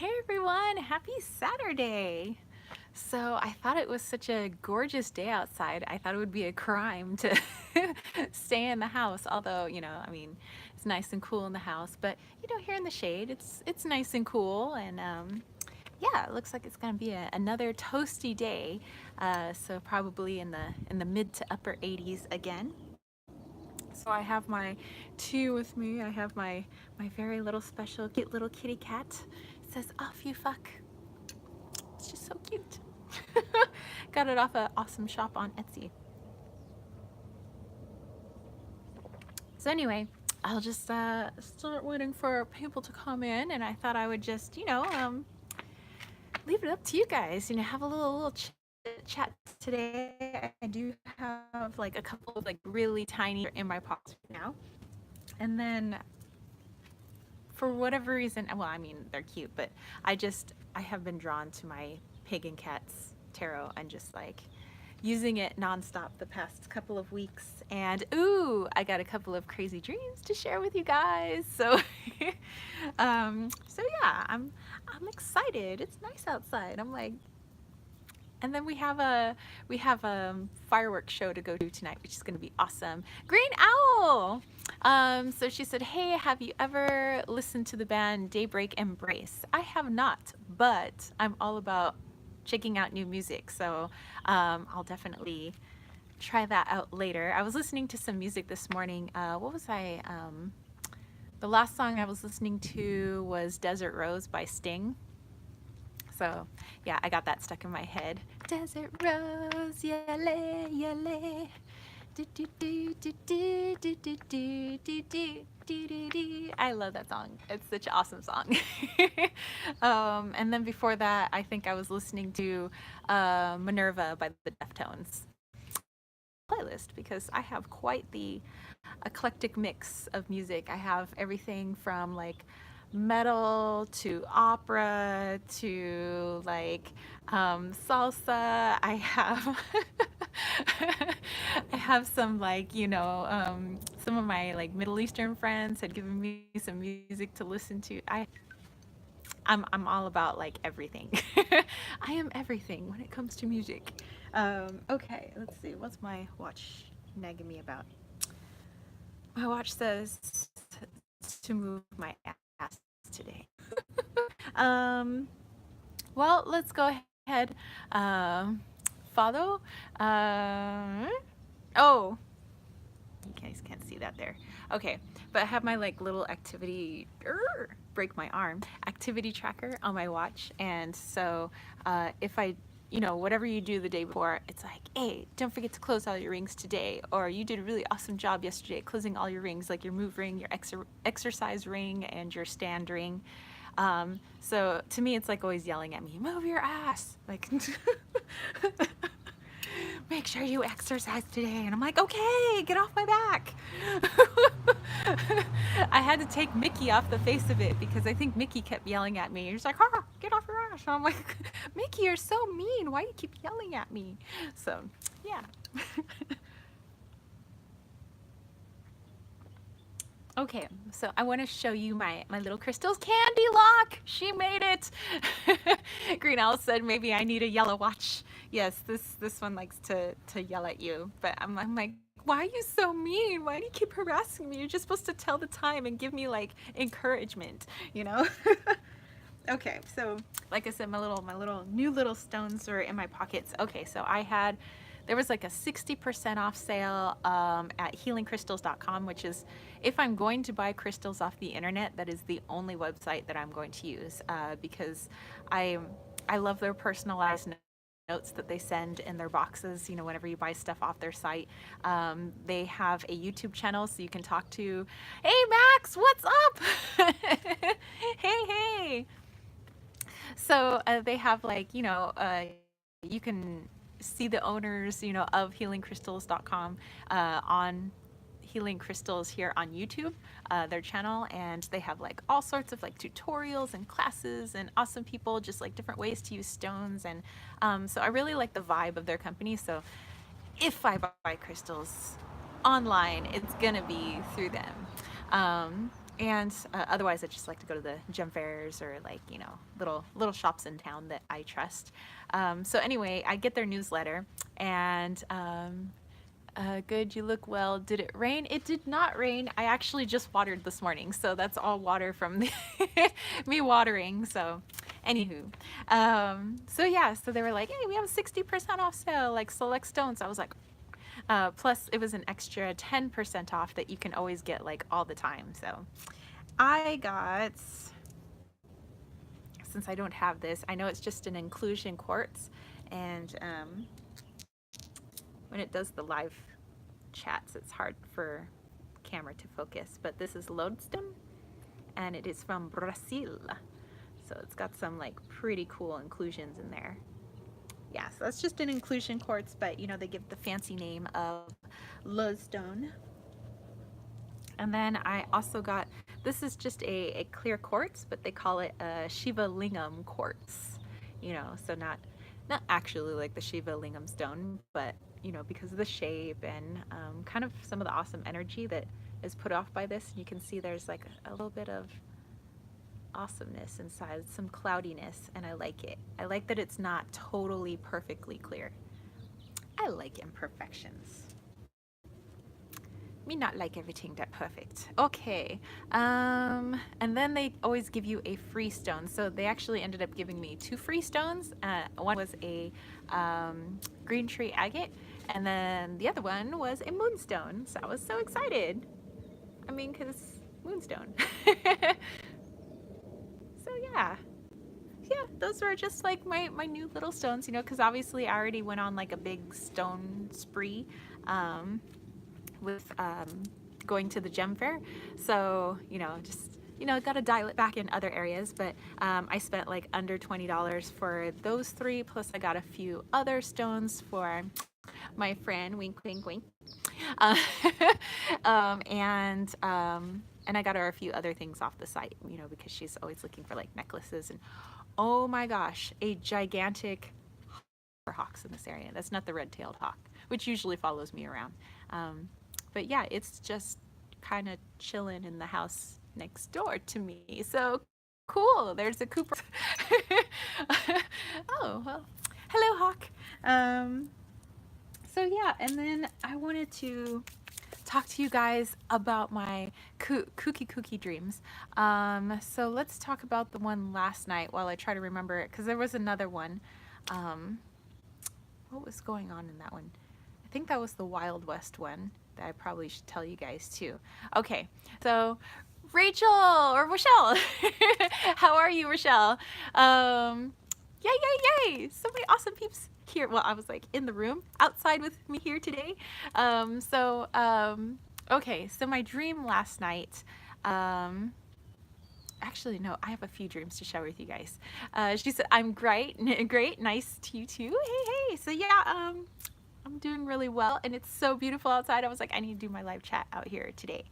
Hey everyone, happy Saturday! So I thought it was such a gorgeous day outside. I thought it would be a crime to stay in the house. Although, I mean, it's nice and cool in the house. But here in the shade, it's nice and cool. And yeah, it looks like it's gonna be another toasty day. So probably in the mid to upper 80s again. So I have my tea with me. I have my very little special cute little kitty cat. It says off you fuck. It's just so cute. Got it off an awesome shop on Etsy. So anyway, I'll just start waiting for people to come in, and I thought I would just leave it up to you guys. Have a little chat today. I do have like a couple of like really tiny in my pocket now, and then for whatever reason, well, I mean they're cute, but I have been drawn to my pagan cats tarot and just like using it nonstop the past couple of weeks. And ooh, I got a couple of crazy dreams to share with you guys. So so yeah, I'm excited. It's nice outside. I'm like, and then we have a fireworks show to go to tonight, which is going to be awesome. Green Owl. So she said, "Hey, have you ever listened to the band Daybreak Embrace?" I have not, but I'm all about checking out new music. So I'll definitely try that out later. I was listening to some music this morning. What was I? The last song I was listening to was Desert Rose by Sting. So yeah, I got that stuck in my head. Desert Rose, yale, yale. Do, do, do, do, do, do, do, do, do, do, do, do. I love that song. It's such an awesome song. And then before that, I think I was listening to Minerva by the Deftones playlist, because I have quite the eclectic mix of music. I have everything from like metal to opera to like salsa. I have I have some like some of my like Middle Eastern friends had given me some music to listen to. I'm all about like everything. I am everything when it comes to music. Okay, let's see. What's my watch nagging me about? My watch says to move my ass today. Well, let's go ahead. Follow. Oh, you guys can't see that there. Okay, but I have my like little activity, break my arm, activity tracker on my watch. And so if I, whatever you do the day before, it's like, hey, don't forget to close all your rings today. Or you did a really awesome job yesterday closing all your rings, like your move ring, your exercise ring, and your stand ring. So to me, it's like always yelling at me, move your ass. Like, make sure you exercise today. And I'm like, okay, get off my back. I had to take Mickey off the face of it because I think Mickey kept yelling at me. He's like, get off your ass. And I'm like, Mickey, you're so mean. Why do you keep yelling at me? So, yeah. Okay, so I want to show you my little crystals candy lock. She made it. Green Owl said maybe I need a yellow watch. Yes, this one likes to yell at you, but I'm like, why are you so mean? Why do you keep harassing me? You're just supposed to tell the time and give me like encouragement, Okay, so like I said, my little new little stones are in my pockets. Okay, so there was like a 60% off sale at healingcrystals.com, which is, if I'm going to buy crystals off the internet, that is the only website that I'm going to use, because I love their personalized notes that they send in their boxes, whenever you buy stuff off their site. They have a YouTube channel, so you can talk to, hey Max, what's up? Hey. So they have like, you can see the owners, of healingcrystals.com on Healing Crystals here on YouTube, their channel, and they have like all sorts of like tutorials and classes and awesome people, just like different ways to use stones. And so I really like the vibe of their company. So if I buy crystals online, it's gonna be through them. And otherwise, I just like to go to the gem fairs or like little shops in town that I trust. So anyway, I get their newsletter, and good, you look well. Did it rain? It did not rain. I actually just watered this morning, so that's all water from me watering. So, anywho, so yeah, so they were like, "Hey, we have a 60% off sale, like select stones." I was like, plus it was an extra 10% off that you can always get like all the time. So, I got, since I don't have this, I know it's just an inclusion quartz, and when it does the live chats, it's hard for camera to focus, but this is lodestone, and it is from Brazil. So it's got some like pretty cool inclusions in there. Yeah, so that's just an inclusion quartz, but they give the fancy name of lodestone. And then I also got, this is just a clear quartz, but they call it a Shiva Lingam quartz. So not actually like the Shiva Lingam stone, but because of the shape and kind of some of the awesome energy that is put off by this. You can see there's like a little bit of awesomeness inside, some cloudiness, and I like it. I like that it's not totally perfectly clear. I like imperfections. Me not like everything that perfect. Okay, and then they always give you a free stone. So they actually ended up giving me 2 free stones. One was a green tree agate, and then the other one was a moonstone. So I was so excited. I mean, because moonstone. So yeah, those were just like my new little stones, because obviously I already went on like a big stone spree. With going to the gem fair, so just got to dial it back in other areas, but I spent like under $20 for those 3, plus I got a few other stones for my friend, wink wink wink, uh, and I got her a few other things off the site, because she's always looking for like necklaces, and oh my gosh, a gigantic hawks in this area. That's not the red-tailed hawk, which usually follows me around. But yeah, it's just kind of chilling in the house next door to me. So cool. There's a Cooper. Oh, well, hello, Hawk. So yeah, and then I wanted to talk to you guys about my kooky dreams. So let's talk about the one last night while I try to remember it, because there was another one. What was going on in that one? I think that was the Wild West one that I probably should tell you guys too. Okay, so Rachel or Rochelle, how are you, Rochelle? Yay, yay, yay! So many awesome peeps here. Well, I was like in the room outside with me here today. Okay, so my dream last night. Actually, no, I have a few dreams to share with you guys. She said, "I'm great, great, nice to you too." Hey, hey. So yeah, I'm doing really well, and it's so beautiful outside. I was like, I need to do my live chat out here today.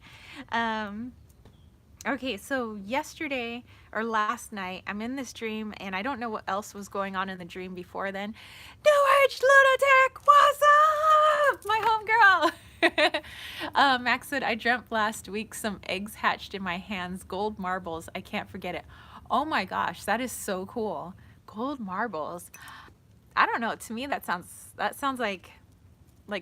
Okay, so yesterday or last night, I'm in this dream, and I don't know what else was going on in the dream before then. New Age Lunatic, what's up? My homegirl. Max said, I dreamt last week some eggs hatched in my hands, gold marbles. I can't forget it. Oh my gosh, that is so cool. Gold marbles. I don't know. To me, that sounds like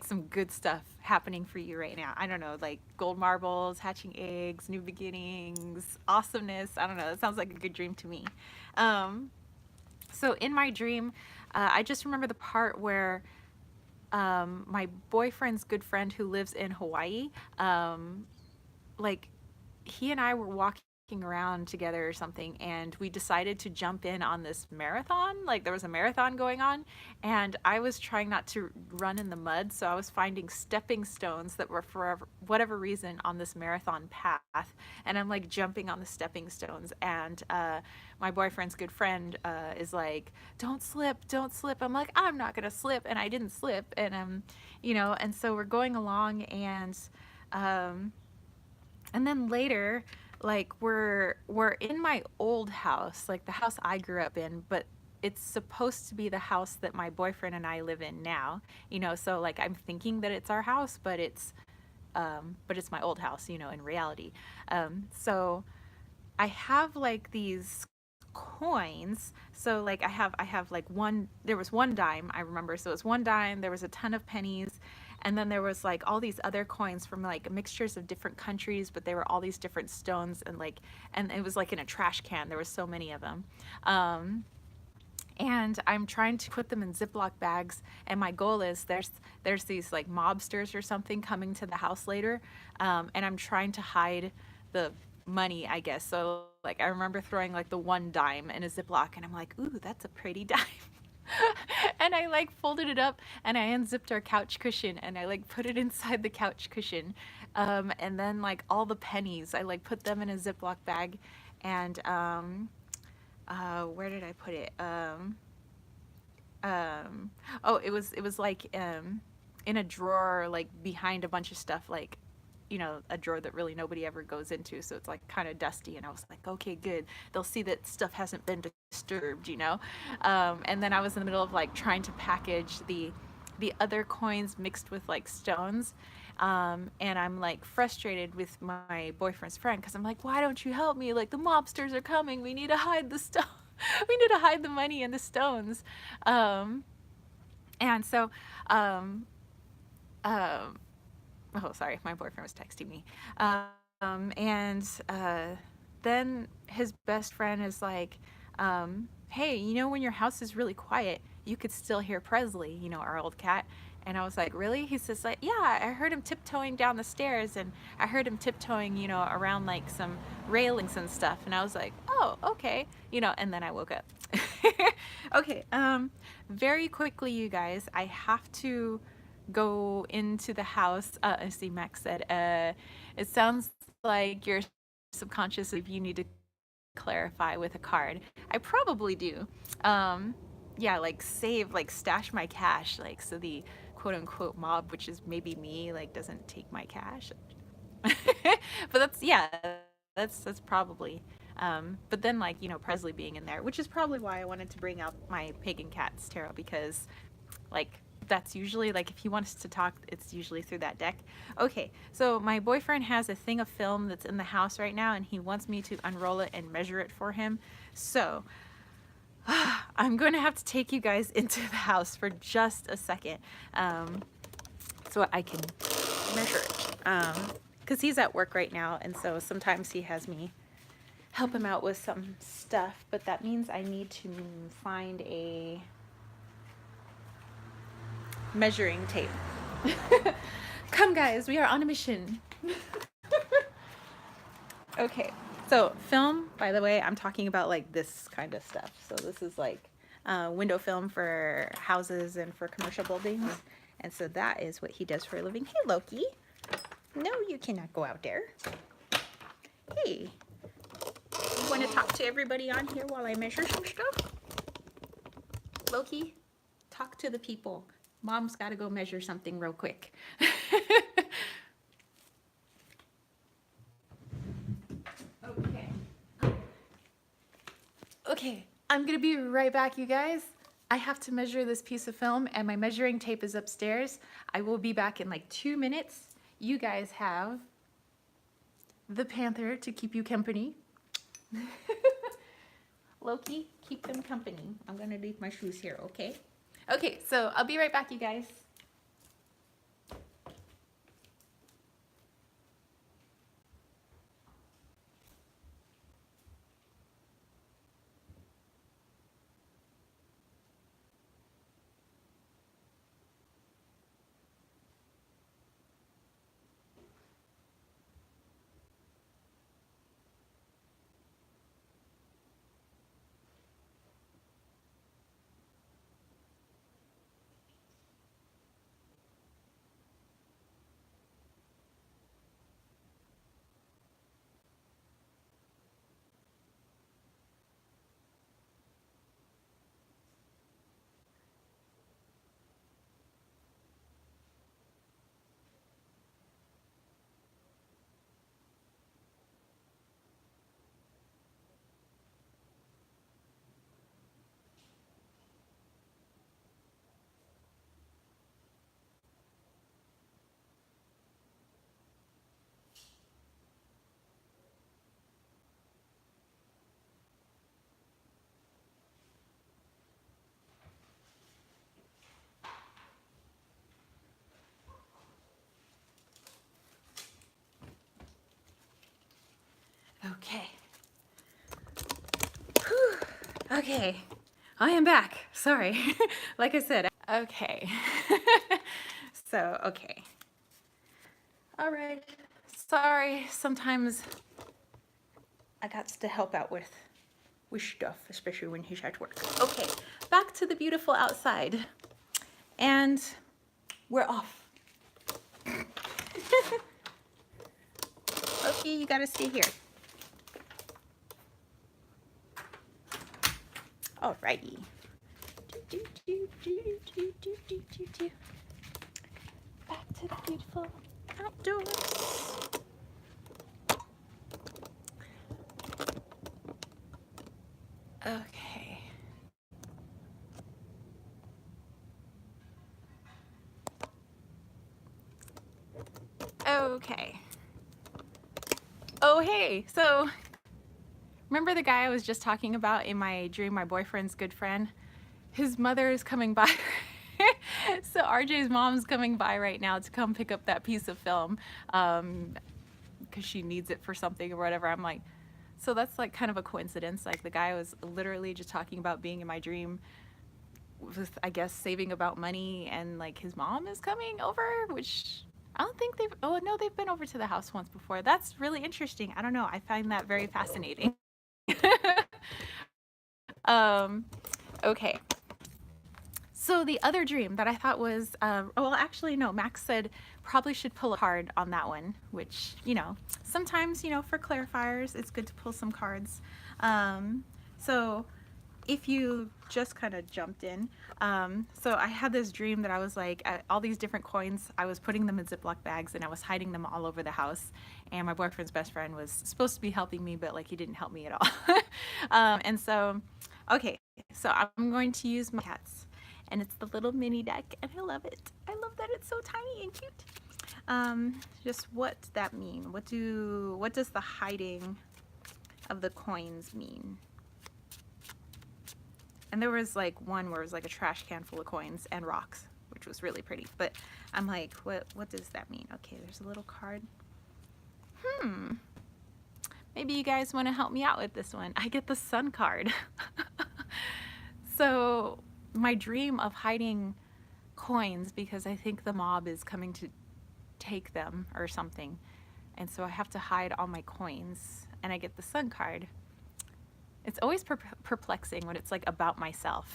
some good stuff happening for you right now. I don't know, like gold marbles, hatching eggs, new beginnings, awesomeness. I don't know. It sounds like a good dream to me. So in my dream, I just remember the part where my boyfriend's good friend who lives in Hawaii, like he and I were walking around together or something, and we decided to jump in on this marathon. Like there was a marathon going on, and I was trying not to run in the mud, so I was finding stepping stones that were for whatever reason on this marathon path, and I'm like jumping on the stepping stones, and my boyfriend's good friend is like, don't slip, don't slip. I'm like, I'm not gonna slip, and I didn't slip, and and so we're going along, and then later, like we're in my old house, like the house I grew up in, but it's supposed to be the house that my boyfriend and I live in now, so like I'm thinking that it's our house, but it's but it's my old house, you know, in reality. So I have like these coins. So like I have like one, there was one dime, I remember. So it was one dime, there was a ton of pennies, and then there was like all these other coins from like mixtures of different countries, but they were all these different stones, and like, and it was like in a trash can. There was so many of them. And I'm trying to put them in Ziploc bags. And my goal is there's these like mobsters or something coming to the house later, and I'm trying to hide the money, I guess. So like I remember throwing like the one dime in a Ziploc, and I'm like, ooh, that's a pretty dime. And I like folded it up and I unzipped our couch cushion and I like put it inside the couch cushion. And then like all the pennies, I like put them in a Ziploc bag, and where did I put it? Oh, it was like in a drawer, like behind a bunch of stuff, like, you know, a drawer that really nobody ever goes into, so it's like kind of dusty. And I was like, okay, good. They'll see that stuff hasn't been disturbed, you know. And then I was in the middle of like trying to package the other coins mixed with like stones. And I'm like frustrated with my boyfriend's friend because I'm like, why don't you help me? Like the mobsters are coming. We need to hide the stuff. We need to hide the money and the stones. And so, um, um, oh, sorry, my boyfriend was texting me. And then his best friend is like, hey, you know, when your house is really quiet, you could still hear Presley, you know, our old cat. And I was like, really? He says, like, yeah, I heard him tiptoeing down the stairs, and I heard him tiptoeing, you know, around like some railings and stuff. And I was like, oh, okay, you know, and then I woke up. Okay, very quickly, you guys, I have to go into the house. I see Max said, it sounds like your subconscious, if you need to clarify with a card. I probably do. Yeah, like save, like stash my cash, like so the quote unquote mob, which is maybe me, like doesn't take my cash. But that's, yeah, that's probably. But then like, you know, Presley being in there, which is probably why I wanted to bring out my pagan cats tarot, because like that's usually like if he wants to talk, it's usually through that deck. Okay, so my boyfriend has a thing of film that's in the house right now, and he wants me to unroll it and measure it for him. So I'm going to have to take you guys into the house for just a second, so I can measure it, because he's at work right now, and so sometimes he has me help him out with some stuff, but that means I need to find a measuring tape. Come guys, we are on a mission. Okay, so film, by the way, I'm talking about like this kind of stuff. So this is like window film for houses and for commercial buildings. And so that is what he does for a living. Hey, Loki. No, you cannot go out there. Hey, you want to talk to everybody on here while I measure some stuff? Loki, talk to the people. Mom's got to go measure something real quick. Okay. Okay, I'm gonna be right back, you guys. I have to measure this piece of film, and my measuring tape is upstairs. I will be back in like 2 minutes. You guys have the panther to keep you company. Loki, keep them company. I'm gonna leave my shoes here, okay? Okay, so I'll be right back, you guys. Okay. Whew. Okay. I am back. Sorry. Like I said. Okay. So, okay. All right. Sorry. Sometimes I got to help out with stuff, especially when he's at work. Okay. Back to the beautiful outside. And we're off. Okay, you gotta stay here. Alrighty. Back to the beautiful outdoors. Okay. Okay. Oh, hey. So, remember the guy I was just talking about in my dream, my boyfriend's good friend? His mother is coming by. So RJ's mom's coming by right now to come pick up that piece of film because she needs it for something or whatever. I'm like, so that's like kind of a coincidence. Like the guy I was literally just talking about being in my dream with, I guess, saving about money, and like his mom is coming over, which I don't think they've, oh no, they've been over to the house once before. That's really interesting. I don't know. I find that very fascinating. Okay. So the other dream that I thought was, well, actually, no, Max said probably should pull a card on that one, which, you know, sometimes, you know, for clarifiers, it's good to pull some cards. So if you just kind of jumped in, so I had this dream that I was like, all these different coins, I was putting them in Ziploc bags and I was hiding them all over the house. And my boyfriend's best friend was supposed to be helping me, but like he didn't help me at all. And so, okay, so I'm going to use my cats. And it's the little mini deck, and I love it. I love that it's so tiny and cute. Just what does that mean? What does the hiding of the coins mean? And there was like one where it was like a trash can full of coins and rocks, which was really pretty. But I'm like, what does that mean? Okay, there's a little card. Maybe you guys want to help me out with this one. I get the sun card. So my dream of hiding coins, because I think the mob is coming to take them or something, and so I have to hide all my coins, and I get the sun card. It's always perplexing when it's like about myself.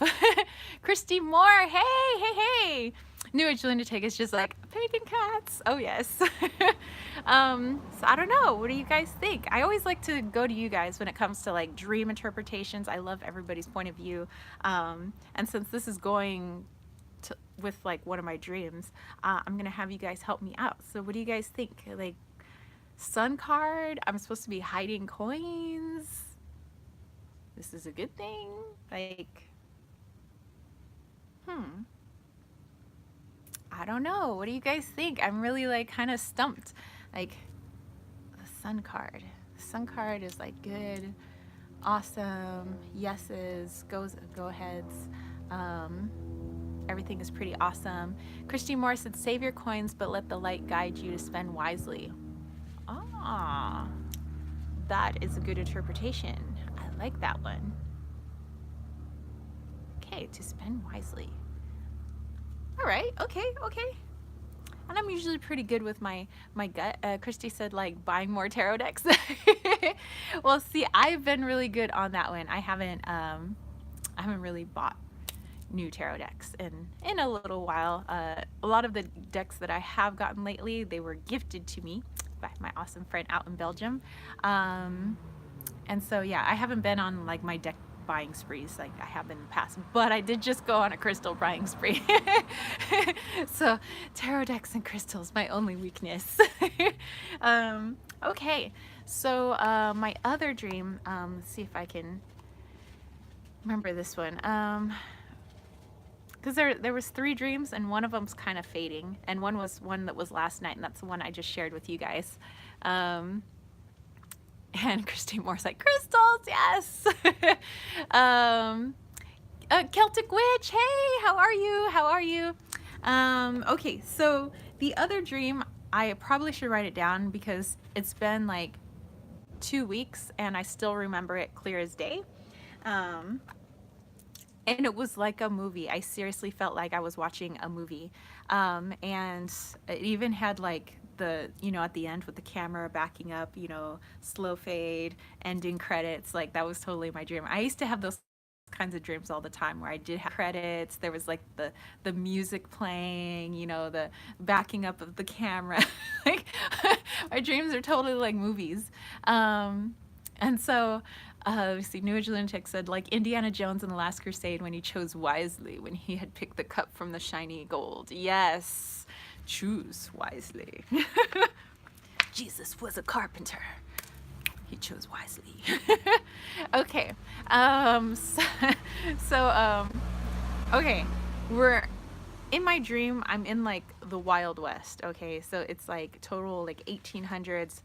Christy Moore, hey. New Age Lunatic is just like, pagan cats. Oh yes. So I don't know, what do you guys think? I always like to go to you guys when it comes to like dream interpretations. I love everybody's point of view. And since this is going to, with like one of my dreams, I'm gonna have you guys help me out. So what do you guys think? Like, sun card, I'm supposed to be hiding coins. This is a good thing. Like, I don't know. What do you guys think? I'm really like kind of stumped. Like, the sun card. The sun card is like good, awesome, yeses, go aheads. Everything is pretty awesome. Christy Moore said, save your coins, but let the light guide you to spend wisely. Ah, that is a good interpretation. I like that one. Okay, to spend wisely. All right, okay. And I'm usually pretty good with my gut. Christy said like buying more tarot decks. Well, see, I've been really good on that one. I haven't really bought new tarot decks in a little while. A lot of the decks that I have gotten lately, they were gifted to me by my awesome friend out in Belgium. And so yeah, I haven't been on like my deck buying sprees like I have in the past, but I did just go on a crystal buying spree. So tarot decks and crystals, my only weakness. Okay, so my other dream, let's see if I can remember this one. Because there was 3 dreams and one of them's kind of fading, and one was one that was last night, and that's the one I just shared with you guys. And Christine Moore's like, crystals, yes. Celtic Witch, hey, how are you? Okay, so the other dream, I probably should write it down because it's been like 2 weeks, and I still remember it clear as day. Um, and it was like a movie. I seriously felt like I was watching a movie. And it even had like the, at the end with the camera backing up, slow fade, ending credits. Like that was totally my dream. I used to have those kinds of dreams all the time where I did have credits. There was like the music playing, the backing up of the camera. Like my dreams are totally like movies. And so, let's see, New Age Lunatic said, like Indiana Jones in the Last Crusade when he chose wisely, when he had picked the cup from the shiny gold. Yes, choose wisely. Jesus was a carpenter. He chose wisely. Okay. Okay. We're in my dream. I'm in like the Wild West. Okay. So it's like total like 1800s.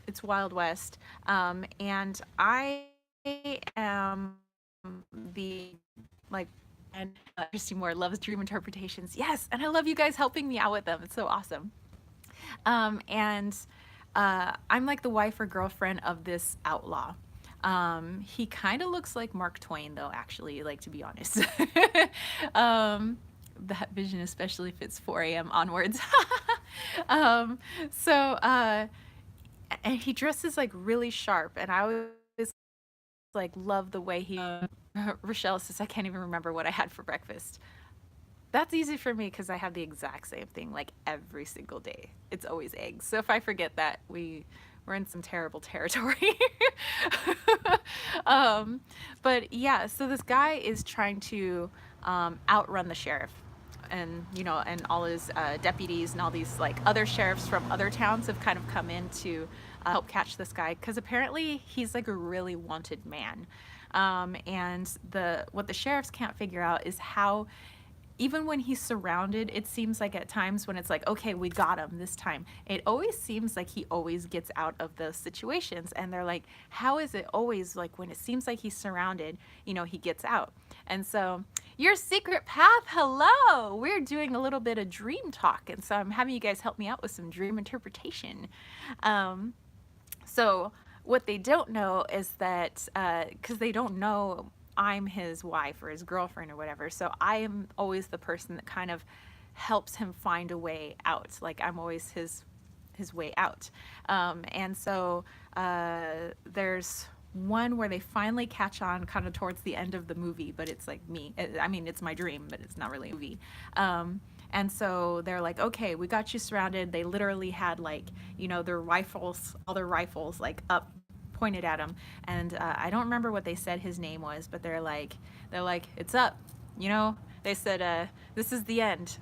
It's Wild West. And I am the like, and Christy Moore loves dream interpretations. Yes. And I love you guys helping me out with them. It's so awesome. And I'm like the wife or girlfriend of this outlaw. He kind of looks like Mark Twain, though, actually, like to be honest. That vision especially fits 4 a.m. onwards. um, so, uh, and he dresses like really sharp, and I always like love the way he. Rochelle says, I can't even remember what I had for breakfast. That's easy for me because I have the exact same thing like every single day. It's always eggs. So if I forget that, we're in some terrible territory. But yeah, so this guy is trying to outrun the sheriff, and and all his deputies and all these like other sheriffs from other towns have kind of come in to help catch this guy because apparently he's like a really wanted man. And what the sheriffs can't figure out is how, even when he's surrounded, it seems like at times when it's like, okay, we got him this time, it always seems like he always gets out of those situations. And they're like, how is it always like when it seems like he's surrounded, he gets out? And so your secret path, hello, we're doing a little bit of dream talk. And so I'm having you guys help me out with some dream interpretation. So what they don't know is that, because they don't know I'm his wife or his girlfriend or whatever. So I am always the person that kind of helps him find a way out. Like I'm always his way out. And so there's one where they finally catch on kind of towards the end of the movie, but it's like me. I mean, it's my dream, but it's not really a movie. And so they're like, okay, we got you surrounded. They literally had like, their rifles, all their rifles like up, pointed at him, and I don't remember what they said his name was, but they're like it's up, they said this is the end.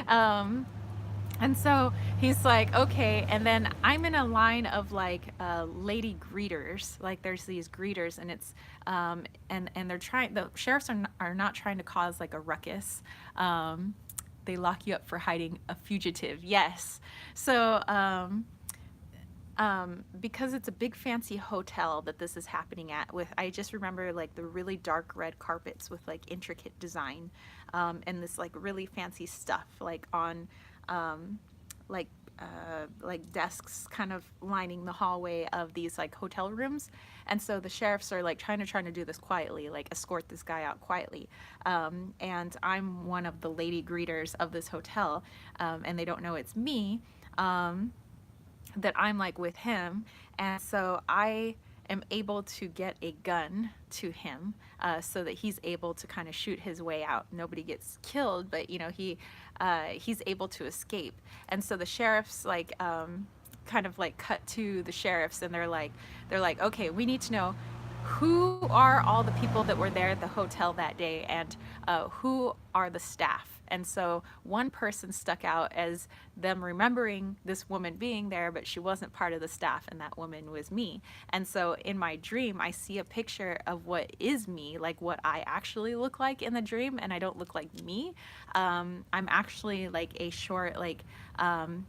And so he's like, okay, and then I'm in a line of like lady greeters, like there's these greeters, and it's and they're trying, the sheriffs are not trying to cause like a ruckus. They lock you up for hiding a fugitive. Yes. So because it's a big fancy hotel that this is happening at, with I just remember like the really dark red carpets with like intricate design, and this like really fancy stuff like on like desks kind of lining the hallway of these like hotel rooms. And so the sheriffs are like trying to do this quietly, like escort this guy out quietly. And I'm one of the lady greeters of this hotel, and they don't know it's me. That I'm like with him, and so I am able to get a gun to him, so that he's able to kind of shoot his way out. Nobody gets killed, but he's able to escape. And so the sheriffs like kind of like cut to the sheriffs, and they're like, okay, we need to know who are all the people that were there at the hotel that day, and who are the staff. And so one person stuck out as them remembering this woman being there, but she wasn't part of the staff, and that woman was me. And so in my dream, I see a picture of what is me, like what I actually look like in the dream, and I don't look like me. I'm actually like a short, like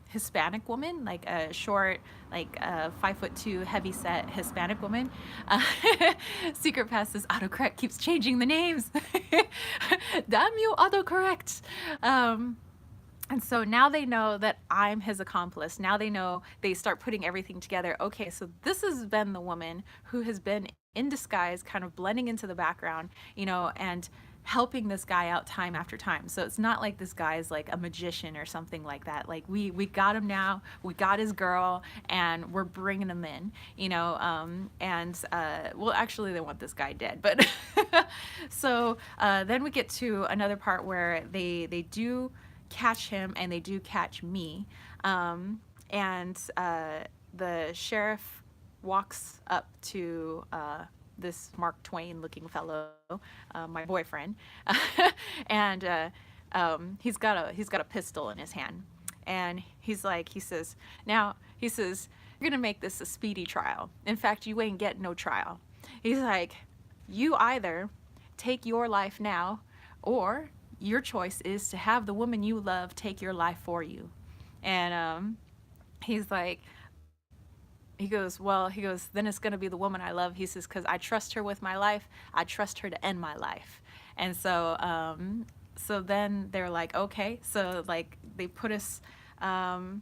Hispanic woman, like a short, like 5'2", heavy-set Hispanic woman. Secret Pass says autocorrect keeps changing the names. Damn you, autocorrect. And so now they know that I'm his accomplice. Now they know, they start putting everything together. Okay, so this has been the woman who has been in disguise, kind of blending into the background, and helping this guy out time after time. So it's not like this guy is like a magician or something like that. Like we got him now, we got his girl, and we're bringing him in, and well, actually they want this guy dead, but so then we get to another part where they do catch him and they do catch me, and the sheriff walks up to this Mark Twain looking fellow, my boyfriend, and he's got a pistol in his hand, and he says, now, he says, you're gonna make this a speedy trial. In fact, you ain't getting no trial. He's like, you either take your life now, or your choice is to have the woman you love take your life for you. And he's like, he goes, then it's going to be the woman I love. He says, because I trust her with my life. I trust her to end my life. And so then they're like, okay. So like they put us kind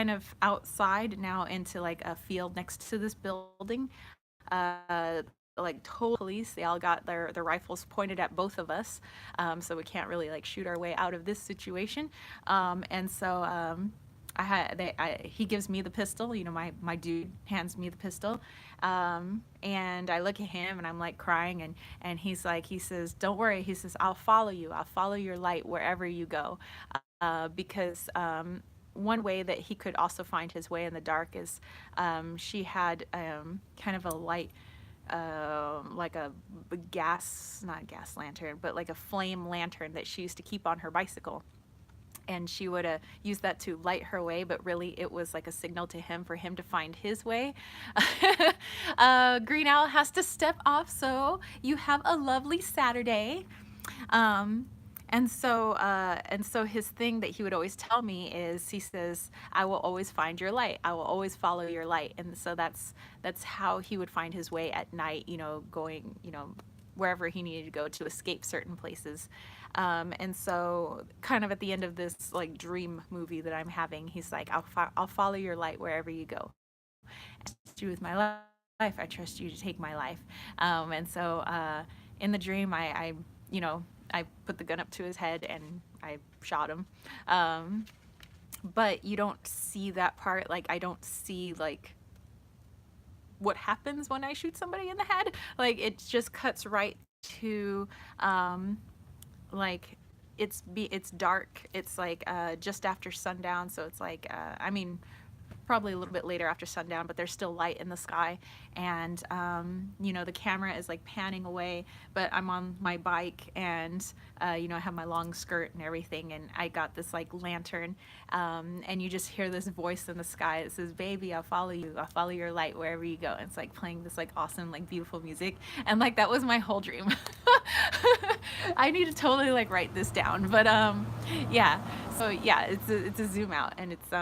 of outside now into like a field next to this building. Uh, like total police. They all got their rifles pointed at both of us, so we can't really like shoot our way out of this situation. And so he gives me the pistol. My dude hands me the pistol, and I look at him and I'm like crying, and he says, "Don't worry." He says, "I'll follow you. I'll follow your light wherever you go," because. One way that he could also find his way in the dark is she had kind of a light, like a not a gas lantern, but like a flame lantern that she used to keep on her bicycle. And she would use that to light her way, but really it was like a signal to him for him to find his way. Green Owl has to step off, so you have a lovely Saturday. And so his thing that he would always tell me is, he says, I will always find your light. I will always follow your light. And so that's how he would find his way at night, going, wherever he needed to go to escape certain places. And so kind of at the end of this like dream movie that I'm having, he's like, I'll follow your light wherever you go. I trust you with my life. I trust you to take my life. And so in the dream, I put the gun up to his head and I shot him. But you don't see that part. Like, I don't see like what happens when I shoot somebody in the head. Like, it just cuts right to like it's dark. It's like just after sundown, so it's like probably a little bit later after sundown, but there's still light in the sky. And the camera is like panning away, but I'm on my bike, and I have my long skirt and everything, and I got this like lantern, and you just hear this voice in the sky that says, baby, I'll follow you, I'll follow your light wherever you go. And it's like playing this like awesome, like beautiful music, and like that was my whole dream. I need to totally like write this down, but yeah, so yeah, it's a zoom out, and it's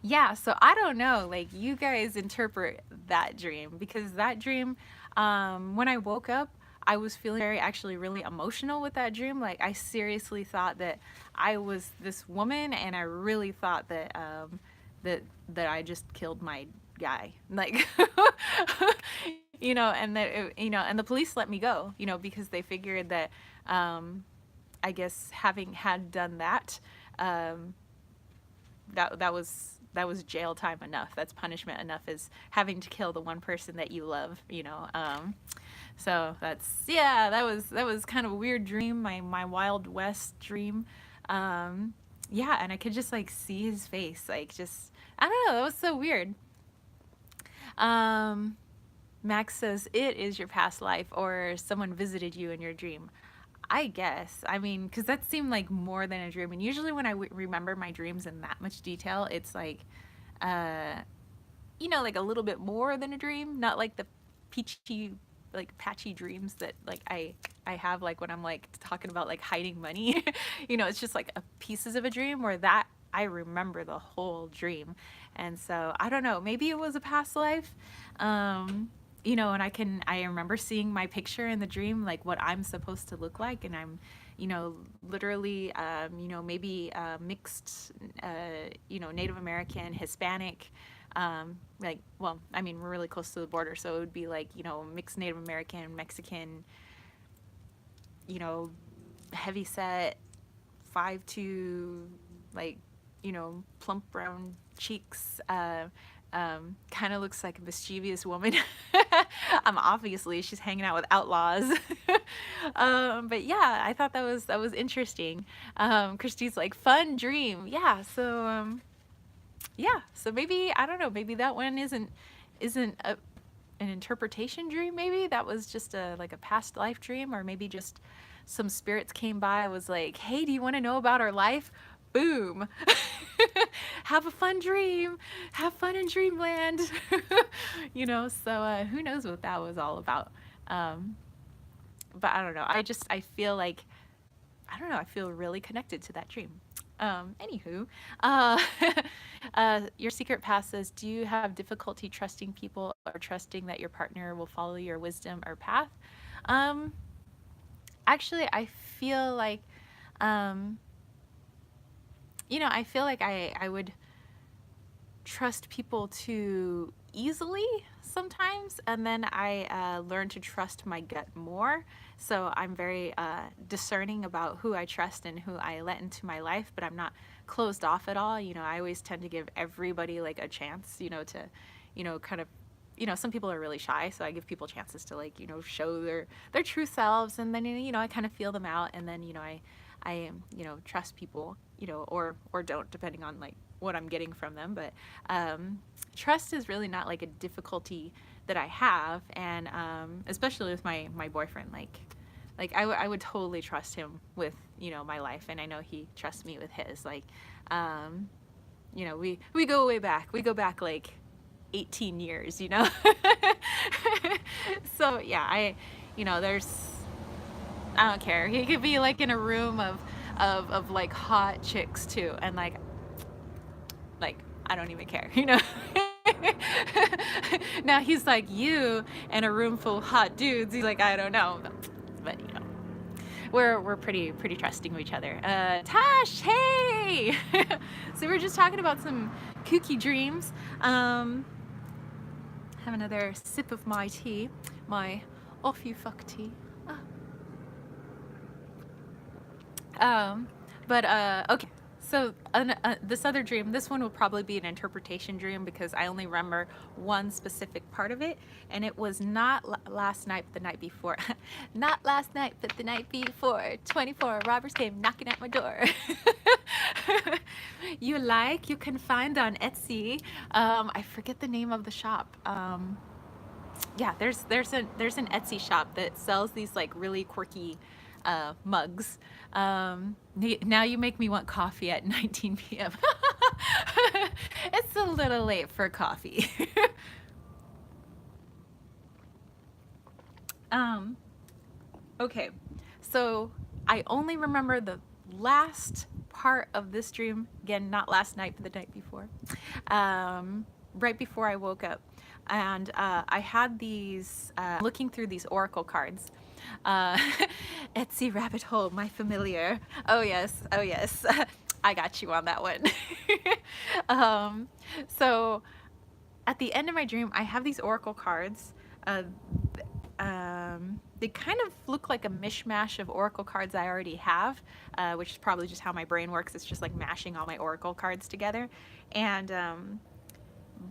yeah, so I don't know, like, you guys interpret that dream, because that dream, when I woke up, I was feeling actually really emotional with that dream. Like, I seriously thought that I was this woman, and I really thought that that I just killed my guy, like, and that and the police let me go, because they figured that, I guess having had done that, that was jail time enough. That's punishment enough, as having to kill the one person that you love, so that was kind of a weird dream, my Wild West dream. Yeah, and I could just like see his face, like, just, I don't know, that was so weird. Max says, it is your past life, or someone visited you in your dream. I guess. I mean, because that seemed like more than a dream. And usually when I remember my dreams in that much detail, it's like, like a little bit more than a dream. Not like the peachy, like patchy dreams that like I have, like when I'm like talking about like hiding money. It's just like pieces of a dream, where that I remember the whole dream. And so I don't know, maybe it was a past life. you know, and I remember seeing my picture in the dream, like what I'm supposed to look like, and I'm, you know, literally, you know, maybe mixed, you know, Native American, Hispanic, like, well, I mean, we're really close to the border, so it would be like, you know, mixed Native American, Mexican, you know, heavy set, 5'2", like, you know, plump brown cheeks, kind of looks like a mischievous woman. Obviously she's hanging out with outlaws. But yeah, I thought that was interesting. Christy's like, fun dream. Yeah, so yeah, so maybe, I don't know, maybe that one isn't an interpretation dream. Maybe that was just a like a past life dream, or maybe just some spirits came by, was like, hey, do you want to know about our life? Boom. Have a fun dream, have fun in dreamland. You know, so who knows what that was all about. But I don't know, I feel like, I don't know, I feel really connected to that dream. Anywho, uh, your secret pass says, do you have difficulty trusting people or trusting that your partner will follow your wisdom or path? Um, Actually, I feel like, um, you know, I feel like I would trust people too easily sometimes, and then I learn to trust my gut more. So I'm very discerning about who I trust and who I let into my life, but I'm not closed off at all. You know, I always tend to give everybody like a chance, you know, to, you know, kind of, you know, some people are really shy, so I give people chances to, like, you know, show their true selves, and then, you know, I kind of feel them out, and then, you know, you know, trust people, you know, or don't, depending on like what I'm getting from them. But trust is really not like a difficulty that I have, and especially with my boyfriend, like I would totally trust him with, you know, my life, and I know he trusts me with his. Like, you know, we go way back. We go back like 18 years, you know. So yeah, you know, I don't care. He could be like in a room of like hot chicks too, and like I don't even care, you know. Now he's like, you in a room full of hot dudes. He's like, I don't know, but you know, we're pretty trusting of each other. Tash, hey. So we're just talking about some kooky dreams. Have another sip of my tea, my off you fuck tea. But okay, so this other dream, this one will probably be an interpretation dream because I only remember one specific part of it, and it was not last night but the night before. Not last night but the night before. 24 robbers came knocking at my door. You can find on Etsy. I forget the name of the shop. Yeah, there's an Etsy shop that sells these like really quirky mugs. Now you make me want coffee at 19 p.m. It's a little late for coffee. Okay, so I only remember the last part of this dream, again, not last night but the night before, right before I woke up, and I had these looking through these oracle cards. Etsy rabbit hole, my familiar. Oh yes, oh yes. I got you on that one. So at the end of my dream, I have these oracle cards. They kind of look like a mishmash of oracle cards I already have, which is probably just how my brain works. It's just like mashing all my oracle cards together. And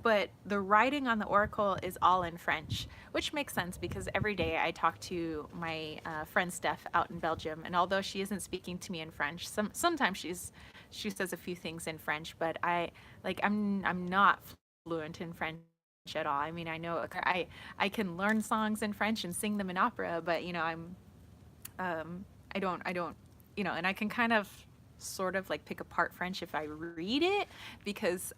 but the writing on the oracle is all in French, which makes sense because every day I talk to my friend Steph out in Belgium, and although she isn't speaking to me in French, sometimes she says a few things in French, but I'm not fluent in French at all. I mean, I know I can learn songs in French and sing them in opera, but you know, I don't, you know, and I can kind of sort of like pick apart French if I read it, because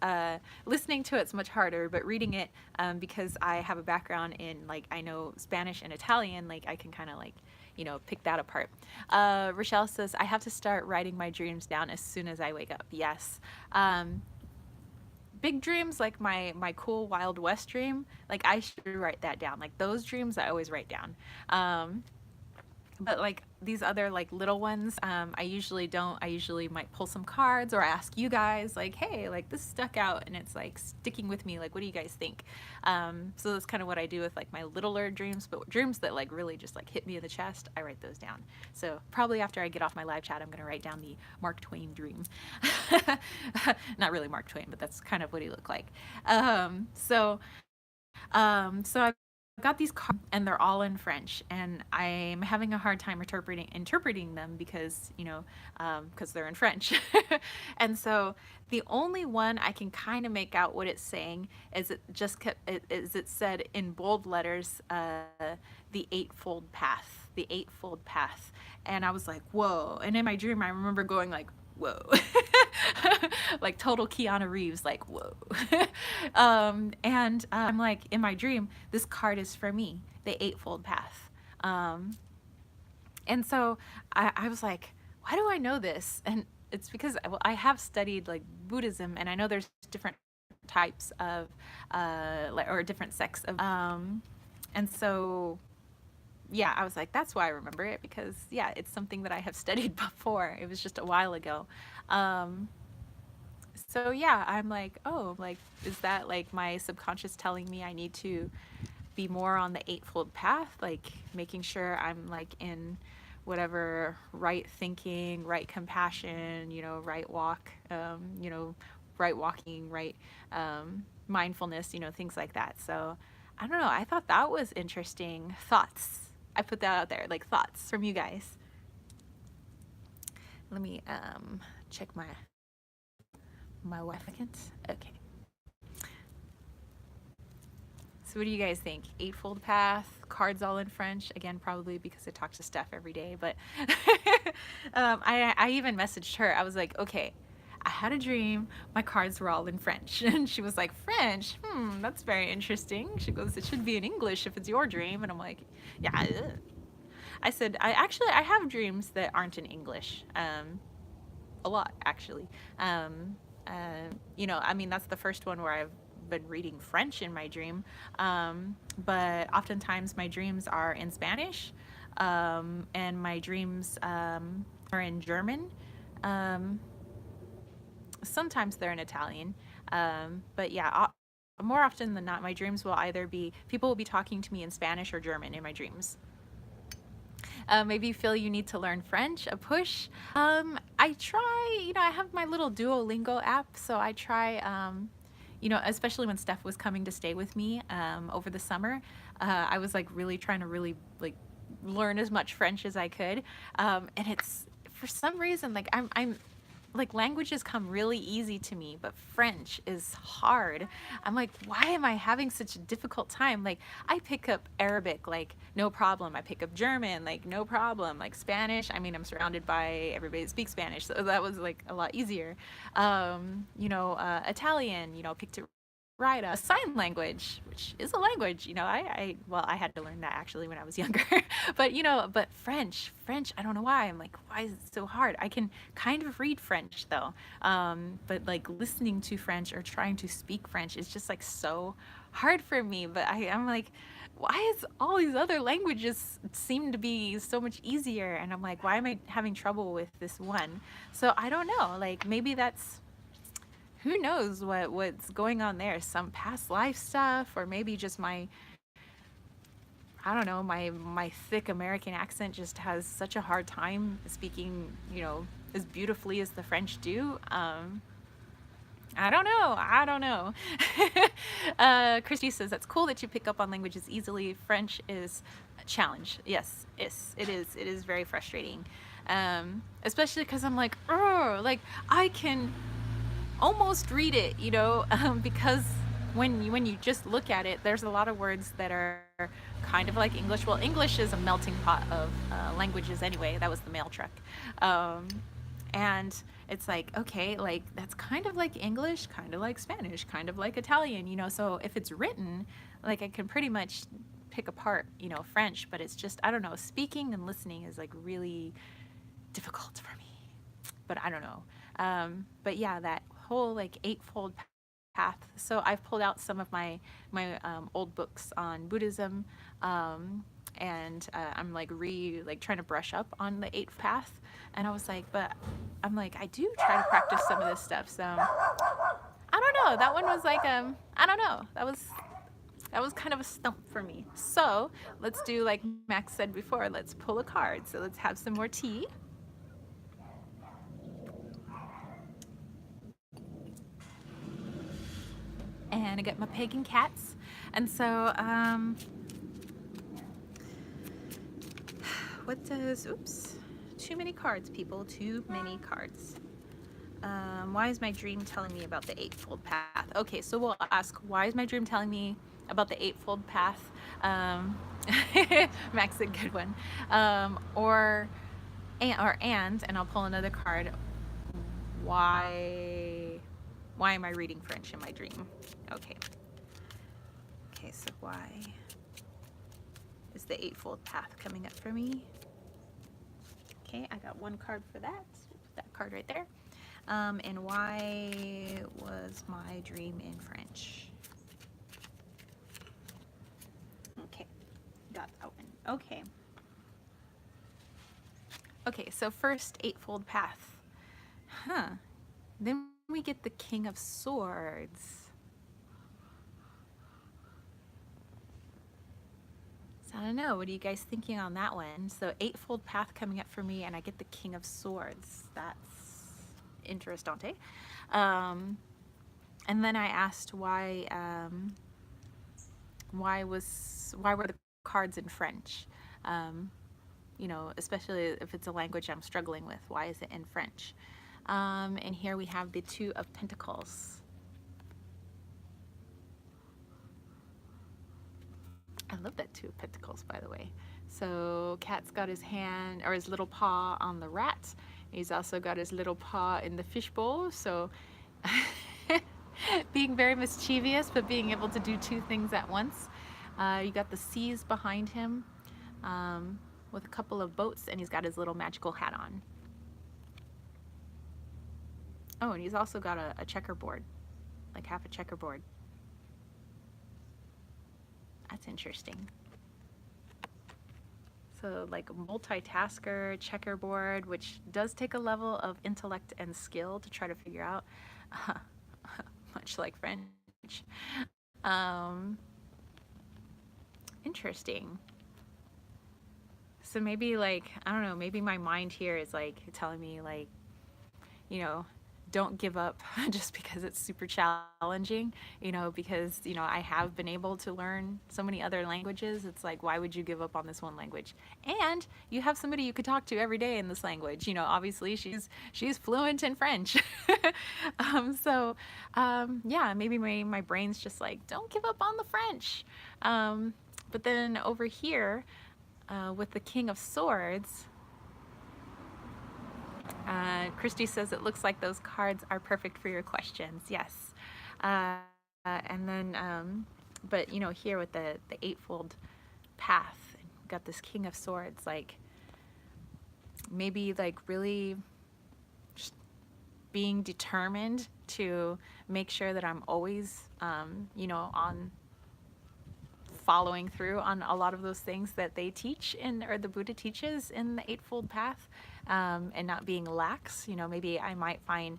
listening to it's much harder, but reading it, because I have a background in, like, I know Spanish and Italian, like I can kind of like, you know, pick that apart. Rochelle says, I have to start writing my dreams down as soon as I wake up. Yes. big dreams like my cool Wild West dream, like I should write that down. Like those dreams I always write down. Um, but like these other like little ones, I usually don't. I usually might pull some cards or ask you guys like, hey, like this stuck out and it's like sticking with me. Like, what do you guys think? So that's kind of what I do with like my littler dreams, but dreams that like really just like hit me in the chest, I write those down. So probably after I get off my live chat, I'm gonna write down the Mark Twain dream. Not really Mark Twain, but that's kind of what he looked like. So I've got these cards and they're all in French, and I'm having a hard time interpreting them because because they're in French. And so the only one I can kind of make out what it's saying is it said in bold letters, the eightfold path, the eightfold path, and I was like, whoa! And in my dream, I remember going like, whoa. Like total Keanu Reeves, like whoa. And I'm like, in my dream, this card is for me, the eightfold path. And so I was like, why do I know this? And it's because I have studied like Buddhism, and I know there's different types of or different sects of and so yeah, I was like, that's why I remember it, because yeah, it's something that I have studied before. It was just a while ago. Um, so yeah, I'm like, oh, like, is that like my subconscious telling me I need to be more on the eightfold path, like making sure I'm like in whatever right thinking, right compassion, right walk, right walking, right mindfulness, things like that. So I don't know. I thought that was interesting. Thoughts. I put that out there, like thoughts from you guys. Let me check my Wi-Fi second. Okay. So what do you guys think? Eightfold path, cards all in French. Again, probably because I talk to Steph every day, but I even messaged her. I was like, okay, I had a dream. My cards were all in French. And she was like, French? That's very interesting. She goes, it should be in English if it's your dream. And I'm like, yeah. Ugh. I said, I have dreams that aren't in English. A lot, actually. I mean, that's the first one where I've been reading French in my dream. But oftentimes my dreams are in Spanish, and my dreams are in German. Sometimes they're in Italian. But yeah, more often than not, my dreams will either be, people will be talking to me in Spanish or German in my dreams. Maybe you feel you need to learn French, a push. I try, I have my little Duolingo app, so I try, especially when Steph was coming to stay with me over the summer, I was like really trying to really like learn as much French as I could. And it's, for some reason, like I'm like languages come really easy to me, but French is hard. I'm like, why am I having such a difficult time? Like I pick up Arabic, like no problem. I pick up German, like no problem. Like Spanish, I mean, I'm surrounded by everybody that speaks Spanish, so that was like a lot easier. Italian, picked it right. Sign language, which is a language, I had to learn that actually when I was younger. But French, I don't know why. I'm like, why is it so hard? I can kind of read French though. But like listening to French or trying to speak French is just like so hard for me. But I'm like, why is all these other languages seem to be so much easier? And I'm like, why am I having trouble with this one? So I don't know, like maybe that's, who knows what's going on there, some past life stuff, or maybe just I don't know, my thick American accent just has such a hard time speaking, as beautifully as the French do. I don't know. Christy says, that's cool that you pick up on languages easily. French is a challenge. Yes, it is very frustrating. Especially because I'm like, oh, like I can almost read it, because when you just look at it, there's a lot of words that are kind of like English. Well, English is a melting pot of languages anyway. That was the mail truck. And it's like, okay, like that's kind of like English, kind of like Spanish, kind of like Italian, so if it's written, like I can pretty much pick apart, French, but it's just, I don't know, speaking and listening is like really difficult for me. But I don't know. But yeah, that whole like eightfold path. So I've pulled out some of my old books on Buddhism, and I'm like trying to brush up on the eighth path. And I was like, but I'm like, I do try to practice some of this stuff. So I don't know. That one was like I don't know. That was kind of a stump for me. So let's do like Max said before. Let's pull a card. So let's have some more tea. And I got my pagan cats. And so, what does, oops, too many cards, people, too many cards. Why is my dream telling me about the eightfold path? Okay, so we'll ask, why is my dream telling me about the eightfold path? Max, a good one. And I'll pull another card. Why am I reading French in my dream? Okay. Okay, so why is the eightfold path coming up for me? Okay, I got one card for that. Put that card right there. And why was my dream in French? Okay, got that one. Okay. Okay, so first, eightfold path. Then we get the King of Swords. So I don't know, what are you guys thinking on that one? So eightfold path coming up for me, and I get the King of Swords. That's interessante. And then I asked why were the cards in French? You know, especially if it's a language I'm struggling with, why is it in French? And here we have the Two of Pentacles. I love that Two of Pentacles, by the way. So Cat's got his hand, or his little paw on the rat. He's also got his little paw in the fishbowl. So being very mischievous, but being able to do two things at once. You got the seas behind him with a couple of boats, and he's got his little magical hat on. Oh, and he's also got a checkerboard, like half a checkerboard. That's interesting. So like a multitasker, checkerboard, which does take a level of intellect and skill to try to figure out, much like French. Interesting. So maybe like, I don't know, maybe my mind here is like telling me like, you know, don't give up just because it's super challenging, you know, because, you know, I have been able to learn so many other languages. It's like, why would you give up on this one language? And you have somebody you could talk to every day in this language. You know, obviously she's fluent in French. Yeah, maybe my brain's just like, don't give up on the French. But then over here, with the King of Swords, Christy says it looks like those cards are perfect for your questions. Yes. And then, but you know, here with the eightfold path, got this King of Swords, like maybe like really just being determined to make sure that I'm always, you know, on following through on a lot of those things that they teach or the Buddha teaches in the eightfold path, and not being lax. You know, maybe I might find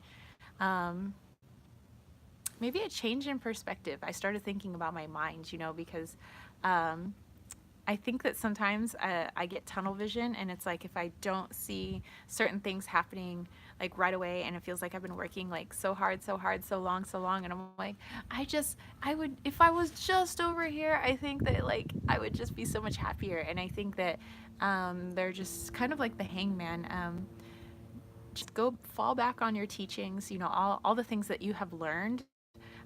maybe a change in perspective. I started thinking about my mind, you know, because I think that sometimes I get tunnel vision, and it's like if I don't see certain things happening like right away, and it feels like I've been working like so hard, so long, and I'm like, I would, if I was just over here, I think that like I would just be so much happier. And I think that they're just kind of like the hangman. Just go fall back on your teachings, you know, all the things that you have learned.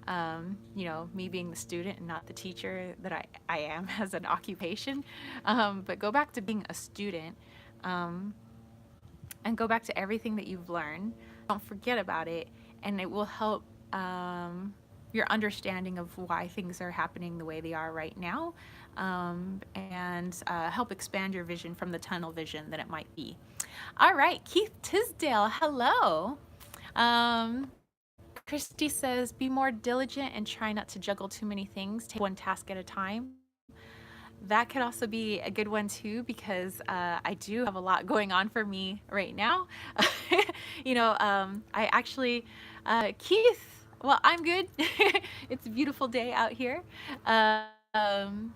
You know, me being the student and not the teacher that I am as an occupation, but go back to being a student, and go back to everything that you've learned. Don't forget about it, and it will help your understanding of why things are happening the way they are right now, and help expand your vision from the tunnel vision that it might be. All right, Keith Tisdale, hello. Christy says, be more diligent and try not to juggle too many things. Take one task at a time. That could also be a good one too, because I do have a lot going on for me right now. I actually, Keith, well, I'm good. It's a beautiful day out here. Um,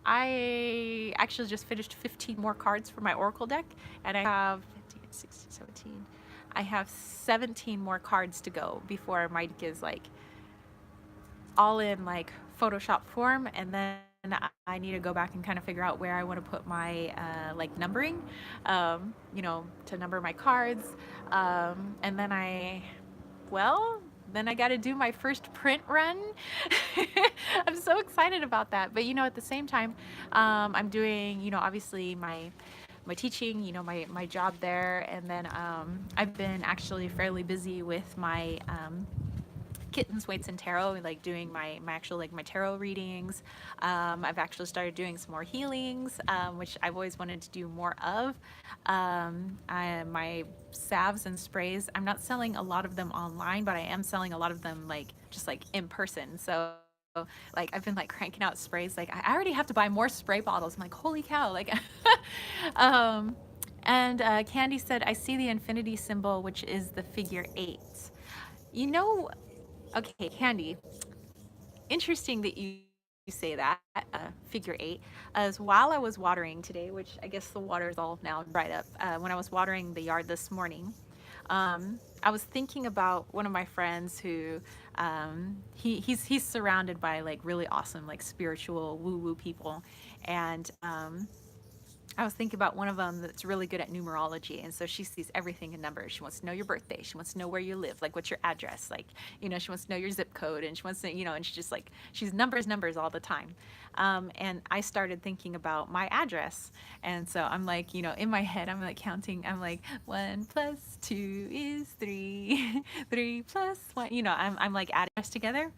I actually just finished 15 more cards for my Oracle deck, and I have 15, 16, 17. I have 17 more cards to go before my deck is like all in like Photoshop form, and then I need to go back and kind of figure out where I want to put my like numbering, to number my cards, and then then I got to do my first print run. I'm so excited about that. But at the same time, I'm doing, obviously my teaching, my job there, and then I've been actually fairly busy with my kittens, weights, and tarot, like doing my actual like my tarot readings. I've actually started doing some more healings, which I've always wanted to do more of. My salves and sprays, I'm not selling a lot of them online, but I am selling a lot of them like just like in person. So like I've been like cranking out sprays. Like I already have to buy more spray bottles. I'm like, holy cow! Like, and Candy said, I see the infinity symbol, which is the figure 8. You know, okay, Candy, interesting that you say that, figure 8, as while I was watering today, which I guess the water is all now dried up, when I was watering the yard this morning, I was thinking about one of my friends who, he's surrounded by like really awesome, like spiritual woo-woo people, and I was thinking about one of them that's really good at numerology, and so she sees everything in numbers. She wants to know your birthday. She wants to know where you live, like what's your address, like she wants to know your zip code, and she wants to, and she's just like she's numbers all the time. And I started thinking about my address, and so I'm like, in my head, I'm like counting. I'm like 1 + 2 is 3, 3 + 1. I'm like adding us together,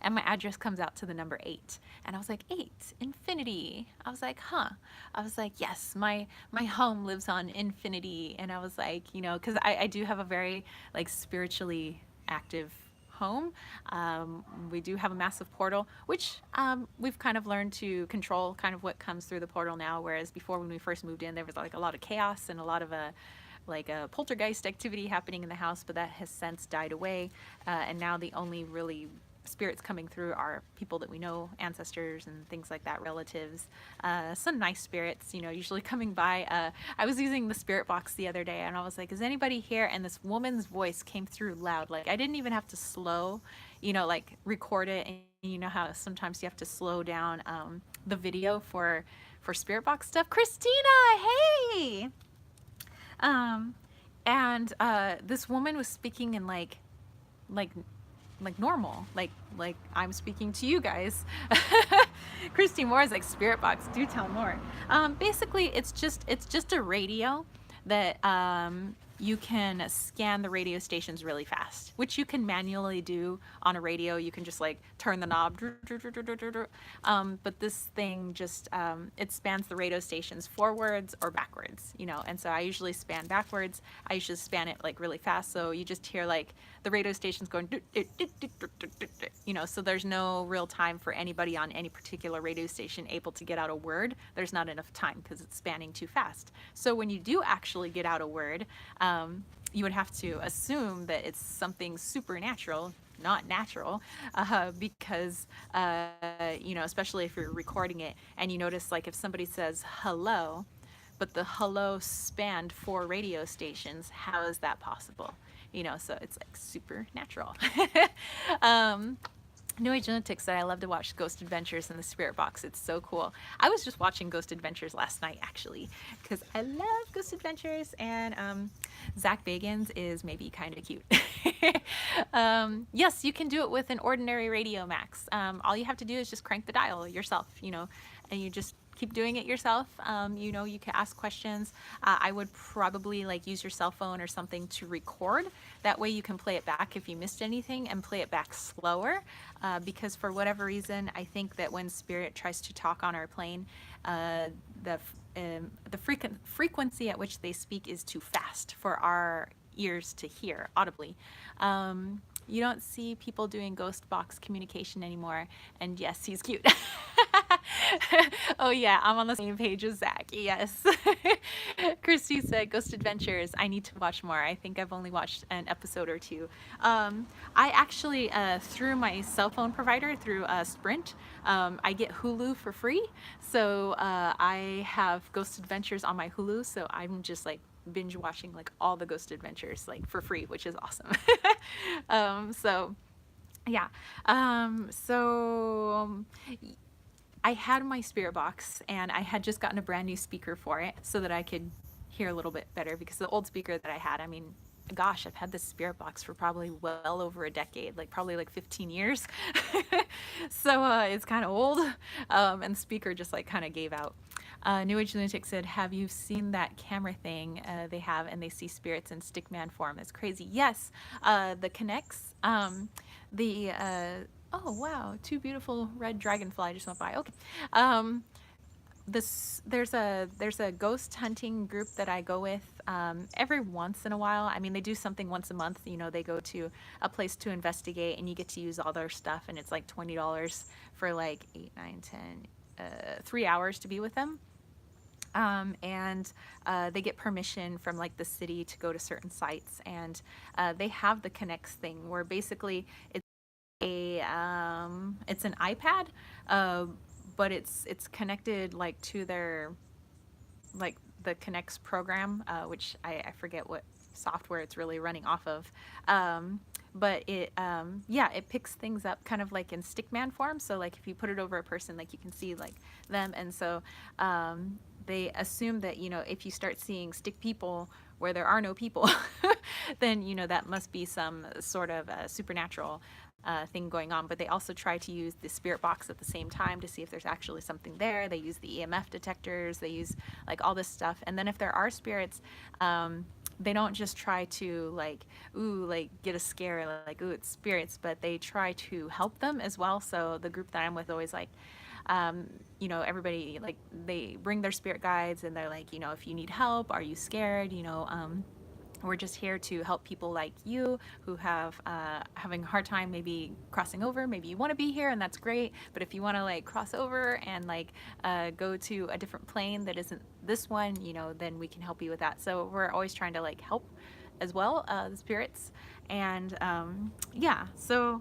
and my address comes out to the number 8, and I was like, 8 infinity. I was like, huh. I was like, yes, my home lives on infinity. And I was like, because I do have a very like spiritually active home. We do have a massive portal, which we've kind of learned to control kind of what comes through the portal now, whereas before, when we first moved in, there was like a lot of chaos and a lot of like a poltergeist activity happening in the house, but that has since died away, and now the only really spirits coming through are people that we know, ancestors and things like that, relatives, some nice spirits, usually coming by. I was using the spirit box the other day, and I was like, is anybody here? And this woman's voice came through loud. Like I didn't even have to slow, like record it. And you know how sometimes you have to slow down the video for spirit box stuff. Christina, hey! And this woman was speaking in like normal, like I'm speaking to you guys. Christy Moore is like spirit box. Do tell more. Basically, it's just a radio that you can scan the radio stations really fast, which you can manually do on a radio. You can just like turn the knob, but this thing just it spans the radio stations forwards or backwards, and so I usually span backwards. I usually span it like really fast, so you just hear like the radio stations going, so there's no real time for anybody on any particular radio station able to get out a word. There's not enough time because it's spanning too fast. So when you do actually get out a word, you would have to assume that it's something supernatural, not natural, because, especially if you're recording it and you notice, like, if somebody says hello, but the hello spanned 4 radio stations, how is that possible? So it's like supernatural. New Age Genetics said, I love to watch Ghost Adventures in the Spirit Box. It's so cool. I was just watching Ghost Adventures last night, actually, because I love Ghost Adventures, and Zach Bagans is maybe kind of cute. Yes, you can do it with an ordinary Radio Max. All you have to do is just crank the dial yourself, and you just keep doing it yourself. You can ask questions. I would probably like use your cell phone or something to record. That way you can play it back if you missed anything and play it back slower. Because for whatever reason, I think that when spirit tries to talk on our plane, the frequency at which they speak is too fast for our ears to hear audibly. You don't see people doing ghost box communication anymore. And yes, he's cute. Oh yeah, I'm on the same page as Zach. Yes. Christy said, Ghost Adventures. I need to watch more. I think I've only watched an episode or two. I actually, through my cell phone provider, through Sprint, I get Hulu for free. So I have Ghost Adventures on my Hulu. So I'm just like binge watching like all the Ghost Adventures like for free, which is awesome. So yeah. I had my spirit box and I had just gotten a brand new speaker for it so that I could hear a little bit better, because the old speaker that I had, I mean, gosh, I've had this spirit box for probably well over a decade, like probably like 15 years. So it's kind of old. And the speaker just like kind of gave out. New Age Lunatic said, have you seen that camera thing they have, and they see spirits in stickman form? It's crazy. Yes, the Connects, oh wow, two beautiful red dragonfly just went by. Okay. There's a ghost hunting group that I go with every once in a while. I mean, they do something once a month. You know, they go to a place to investigate, and you get to use all their stuff, and it's like $20 for like 8, 9, 10, 3 hours to be with them. And they get permission from like the city to go to certain sites, and they have the Connects thing where basically it's an iPad, but it's connected like to their, like the Connects program, which I forget what software it's really running off of. But it yeah, it picks things up kind of like in stickman form. So like if you put it over a person, like you can see like them, and so they assume that, you know, if you start seeing stick people where there are no people, then, you know, that must be some sort of supernatural thing going on. But they also try to use the spirit box at the same time to see if there's actually something there. They use the EMF detectors, they use like all this stuff. And then if there are spirits, they don't just try to like, ooh, like get a scare, like, ooh, it's spirits, but they try to help them as well. So the group that I'm with always like, you know, everybody, like, they bring their spirit guides, and they're like, you know, if you need help, are you scared, you know, we're just here to help people like you who have having a hard time maybe crossing over. Maybe you want to be here, and that's great, but if you want to like cross over and like go to a different plane that isn't this one, you know, then we can help you with that. So we're always trying to like help as well, the spirits. And yeah, so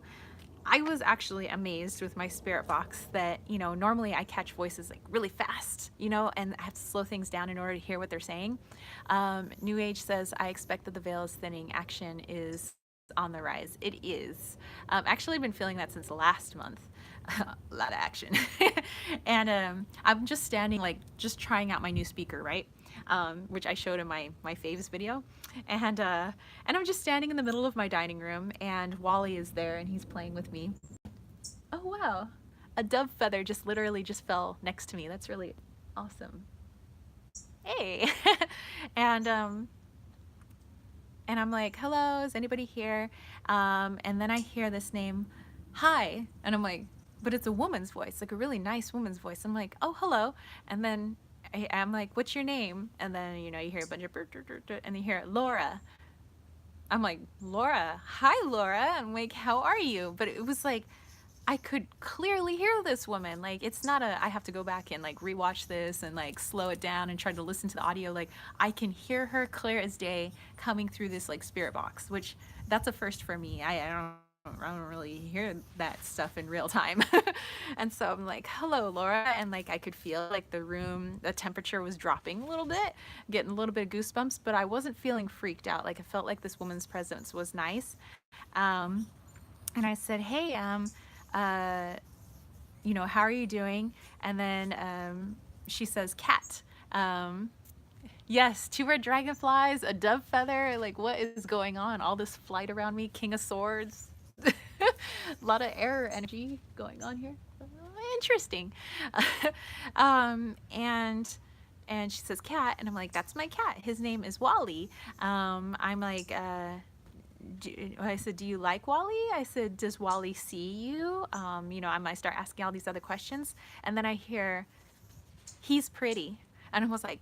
I was actually amazed with my spirit box that, you know, normally I catch voices like really fast, you know, and I have to slow things down in order to hear what they're saying. New Age says, I expect that the veil is thinning. Action is on the rise. It is. Actually, I've been feeling that since last month. A lot of action. And I'm just standing, like, just trying out my new speaker, right? Which I showed in my faves video. And I'm just standing in the middle of my dining room, and Wally is there, and he's playing with me. Oh, wow. A dove feather just literally just fell next to me. That's really awesome. Hey. and I'm like, hello, is anybody here? And then I hear this name, hi. And I'm like, but it's a woman's voice, like a really nice woman's voice. I'm like, oh, hello. And then I'm like, what's your name? And then, you know, you hear a bunch of, and you hear Laura. I'm like, Laura, hi, Laura. I'm like, how are you? But it was like, I could clearly hear this woman. Like, it's not I have to go back and like rewatch this and like slow it down and try to listen to the audio. Like, I can hear her clear as day coming through this like spirit box, which that's a first for me. I don't really hear that stuff in real time. And so I'm like, hello, Laura. And like, I could feel like the room, the temperature was dropping a little bit, getting a little bit of goosebumps, but I wasn't feeling freaked out. Like, I felt like this woman's presence was nice. And I said, hey, you know, how are you doing? And then she says, cat. Yes, 2 red dragonflies, a dove feather. Like, what is going on? All this flight around me, King of Swords. A lot of air energy going on here. Interesting. And she says cat, and I'm like, that's my cat. His name is Wally. I'm like, I said, do you like Wally? I said, does Wally see you? You know, I might start asking all these other questions. And then I hear, he's pretty. And I was like,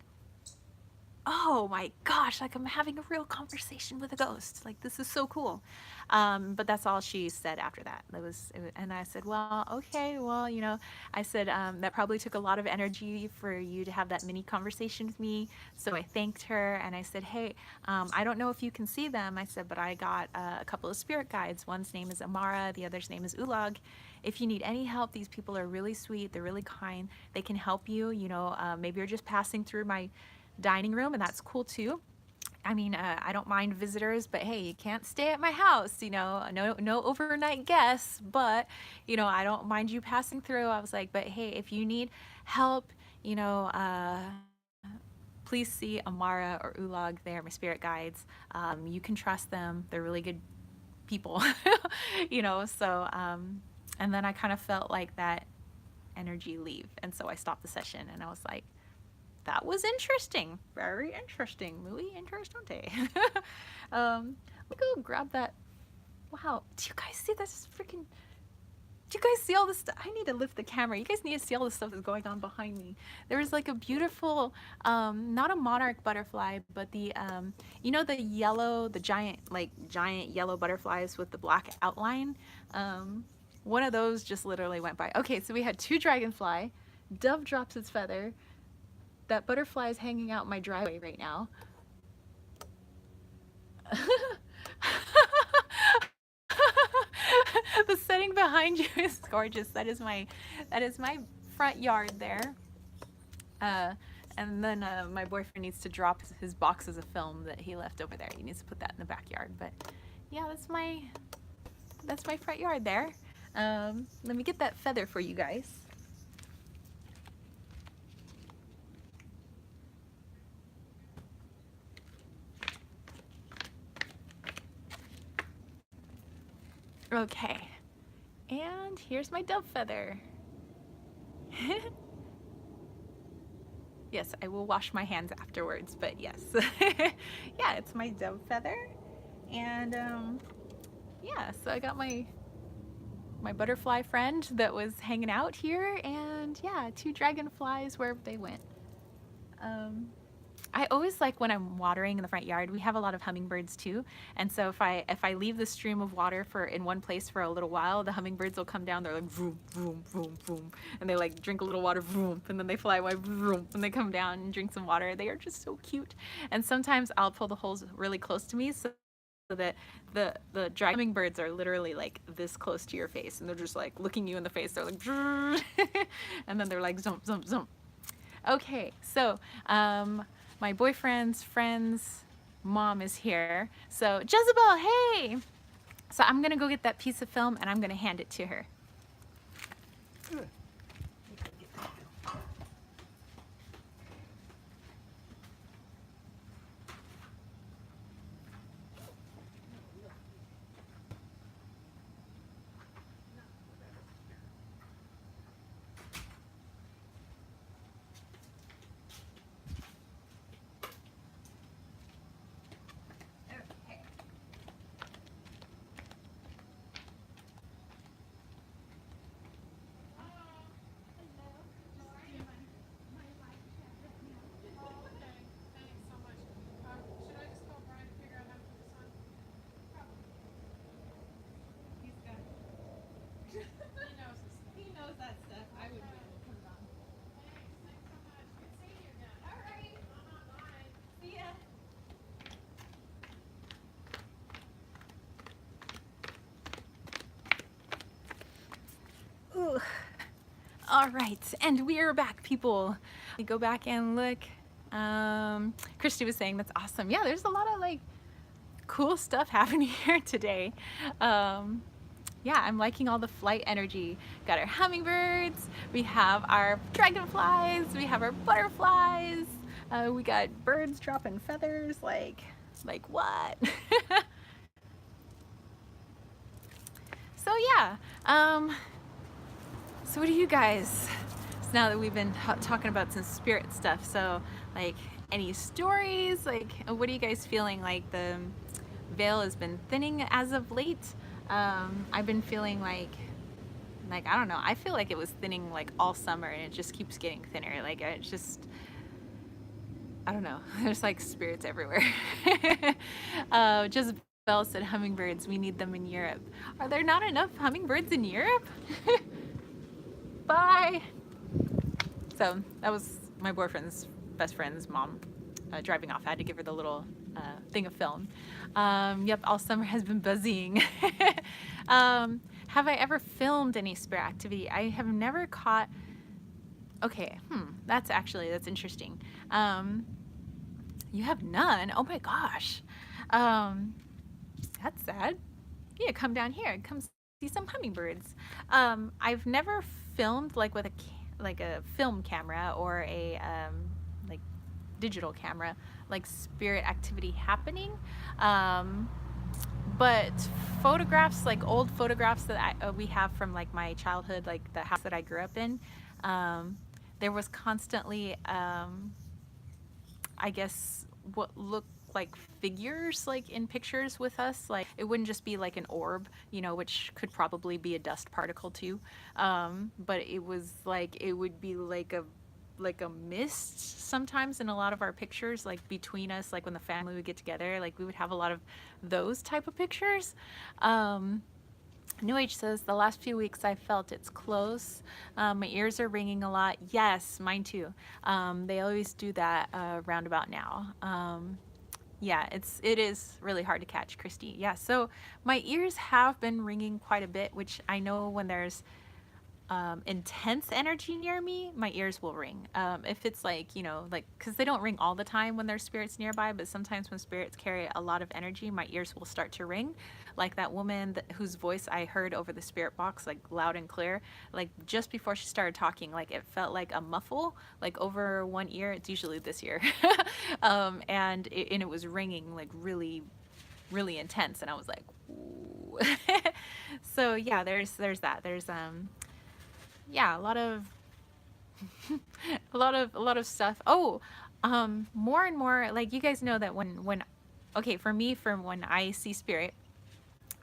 oh my gosh, like I'm having a real conversation with a ghost. Like this is so cool. But that's all she said after that. And I said, well, okay, well, I said, that probably took a lot of energy for you to have that mini conversation with me. So I thanked her and I said, hey, I don't know if you can see them. I said, but I got a couple of spirit guides. One's name is Amara, the other's name is Ulag. If you need any help, these people are really sweet. They're really kind. They can help you. Maybe you're just passing through my dining room, and that's cool too. I mean, I don't mind visitors, but hey, you can't stay at my house, no overnight guests, but, I don't mind you passing through. I was like, but hey, if you need help, you know, uh, please see Amara or Ulag. They are my spirit guides. You can trust them. They're really good people, and then I kind of felt like that energy leave. And so I stopped the session and I was like, that was interesting. Very interesting. Muy interesante. Let me go grab that. Wow. Do you guys see this freaking... Do you guys see all this stuff? I need to lift the camera. You guys need to see all the stuff that's going on behind me. There was like a beautiful, not a monarch butterfly, but the giant yellow butterflies with the black outline. One of those just literally went by. Okay, so we had 2 dragonfly. Dove drops its feather. That butterfly is hanging out in my driveway right now. The setting behind you is gorgeous. That is my front yard there. And then my boyfriend needs to drop his boxes of film that he left over there. He needs to put that in the backyard. But yeah, that's my front yard there. Let me get that feather for you guys. Okay, and here's my dove feather. Yes, I will wash my hands afterwards, but yes. Yeah, it's my dove feather. And yeah, so I got my butterfly friend that was hanging out here, and yeah, 2 dragonflies wherever they went. I always like when I'm watering in the front yard, we have a lot of hummingbirds too. And so if I leave the stream of water in one place for a little while, the hummingbirds will come down, they're like vroom, vroom, vroom, vroom. And they like drink a little water, vroom, and then they fly away, vroom, and they come down and drink some water. They are just so cute. And sometimes I'll pull the holes really close to me so that the hummingbirds are literally like this close to your face, and they're just like looking you in the face. They're like, and then they're like, zump, zump, zump. Okay, so my boyfriend's friend's mom is here. So Jezebel, hey! So I'm gonna go get that piece of film and I'm gonna hand it to her. Good. He knows that stuff. I wouldn't be able to put it on. See ya. Ooh. All right, and we are back, people. We go back and look. Christy was saying that's awesome. Yeah, there's a lot of like cool stuff happening here today. Yeah, I'm liking all the flight energy. Got our hummingbirds, we have our dragonflies, we have our butterflies, we got birds dropping feathers, like what? So yeah, so what do you guys, so now that we've been talking about some spirit stuff, so like any stories, like what are you guys feeling? Like the veil has been thinning as of late. I've been feeling like I don't know, I feel like it was thinning like all summer and it just keeps getting thinner. Like it's just I don't know. There's like spirits everywhere. Jezebel said hummingbirds. We need them in Europe. Are there not enough hummingbirds in Europe? Bye. So that was my boyfriend's best friend's mom driving off. I had to give her the little thing of film. Yep, all summer has been buzzing. Have I ever filmed any spirit activity? I have never caught. Okay, that's interesting. You have none. Oh my gosh, that's sad. Yeah, come down here. Come see some hummingbirds. I've never filmed like with a film camera or a like digital camera, like spirit activity happening. But photographs, like old photographs that we have from like my childhood, like the house that I grew up in, there was constantly, I guess, what looked like figures like in pictures with us. Like it wouldn't just be like an orb, which could probably be a dust particle too. But it was like it would be like a mist sometimes in a lot of our pictures, like between us, like when the family would get together, like we would have a lot of those type of pictures. New Age says, the last few weeks I felt it's close. My ears are ringing a lot. Yes, mine too. They always do that roundabout now. Yeah, it is really hard to catch, Christy. Yeah, so my ears have been ringing quite a bit, which I know when there's intense energy near me, my ears will ring. If it's like, like, because they don't ring all the time when there's spirits nearby, but sometimes when spirits carry a lot of energy, my ears will start to ring. Like that woman whose voice I heard over the spirit box, like loud and clear, like just before she started talking, like it felt like a muffle, like over one ear. It's usually this ear. And it was ringing like really, really intense. And I was like, ooh. So yeah, there's that. There's, yeah, a lot of a lot of stuff. Oh, more and more, like you guys know that when okay, for me, from when I see spirit,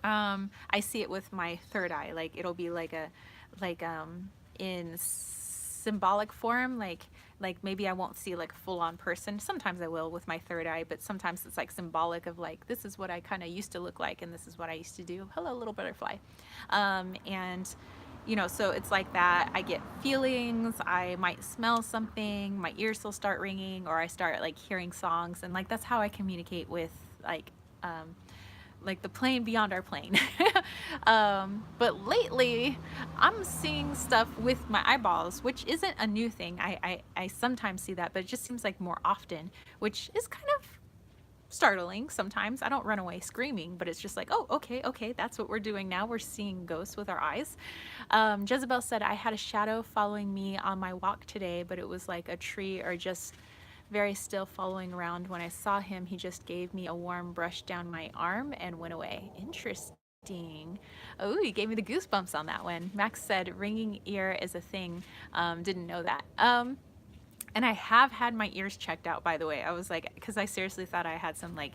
I see it with my third eye. Like it'll be like like in symbolic form, like maybe I won't see like full on person. Sometimes I will with my third eye, but sometimes it's like symbolic of like, this is what I kind of used to look like and this is what I used to do. Hello, little butterfly. And so it's like that. I get feelings, I might smell something, my ears will start ringing, or I start like hearing songs, and like that's how I communicate with um like the plane beyond our plane. But lately I'm seeing stuff with my eyeballs, which isn't a new thing. I sometimes see that, but it just seems like more often, which is kind of startling sometimes. I don't run away screaming, but it's just like, oh, okay, that's what we're doing now. We're seeing ghosts with our eyes. Jezebel said, I had a shadow following me on my walk today, but it was like a tree or just very still following around. When I saw him, he just gave me a warm brush down my arm and went away. Interesting. Oh, you gave me the goosebumps on that one. Max said, ringing ear is a thing. Didn't know that. And I have had my ears checked out, by the way. I was like, because I seriously thought I had some like,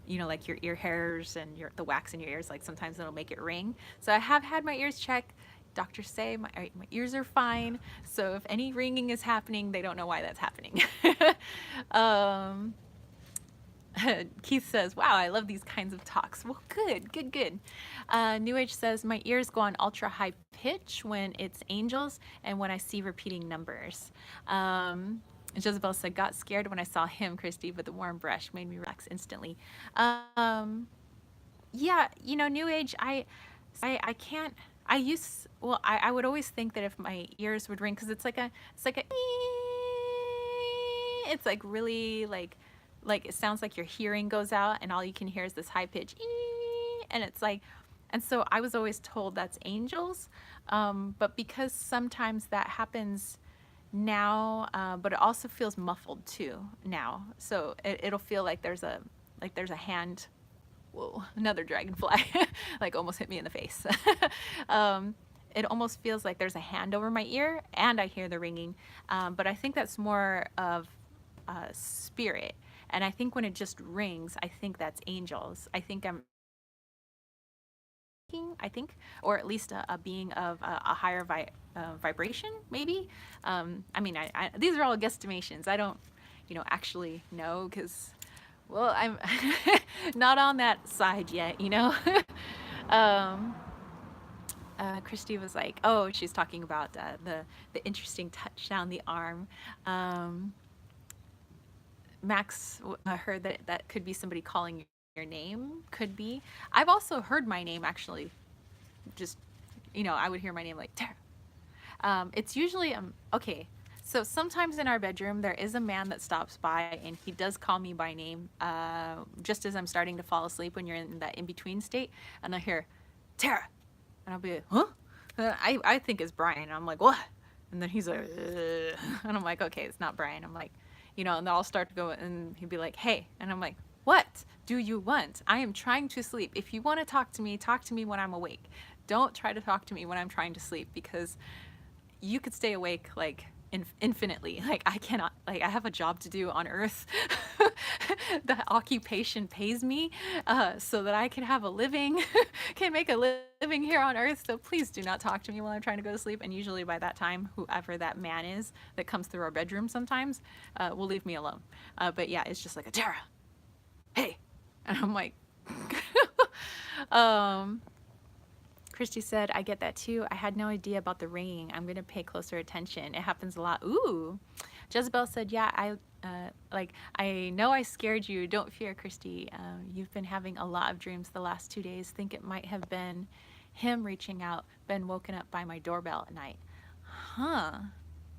like your ear hairs and the wax in your ears, like sometimes it'll make it ring. So I have had my ears checked. Doctors say my ears are fine. So if any ringing is happening, they don't know why that's happening. Keith says, wow, I love these kinds of talks. Well, good. New Age says, my ears go on ultra high pitch when it's angels and when I see repeating numbers. Jezebel said, got scared when I saw him, Christy, but the warm brush made me relax instantly. Yeah, New Age, I can't, I would always think that if my ears would ring, because it's like it's like really like it sounds like your hearing goes out and all you can hear is this high pitch and it's like, and so I was always told that's angels, but because sometimes that happens now, but it also feels muffled too now, so it'll feel like there's a hand. Whoa, another dragonfly like almost hit me in the face. It almost feels like there's a hand over my ear and I hear the ringing, but I think that's more of spirit. And I think when it just rings, I think that's angels. I think, or at least a being of a higher vibration, maybe. I mean, these are all guesstimations. I don't, actually know, because, well, I'm not on that side yet, um, Christy was like, oh, she's talking about the interesting touch down the arm. Um, Max heard that that could be somebody calling your name. Could be. I've also heard my name actually. Just I would hear my name like Tara. It's usually okay. So sometimes in our bedroom there is a man that stops by and he does call me by name, just as I'm starting to fall asleep when you're in that in between state, and I hear Tara, and I'll be like, huh? I think it's Brian. And I'm like, what? And then he's like, ugh. And I'm like, okay, it's not Brian. I'm like, and then I'll start to go, and he'd be like, hey, and I'm like, what do you want? I am trying to sleep. If you want to talk to me when I'm awake. Don't try to talk to me when I'm trying to sleep, because you could stay awake like infinitely. Like I cannot. Like I have a job to do on Earth. The occupation pays me, so that I can have a living, can make a living here on Earth. So please do not talk to me while I'm trying to go to sleep. And usually by that time, whoever that man is that comes through our bedroom sometimes, will leave me alone. But yeah, it's just like a Tara, hey, and I'm like, um, Christy said, I get that too. I had no idea about the ringing. I'm going to pay closer attention. It happens a lot. Ooh. Jezebel said, yeah, I know I scared you. Don't fear, Christy. You've been having a lot of dreams the last 2 days. Think it might have been him reaching out, been woken up by my doorbell at night. Huh.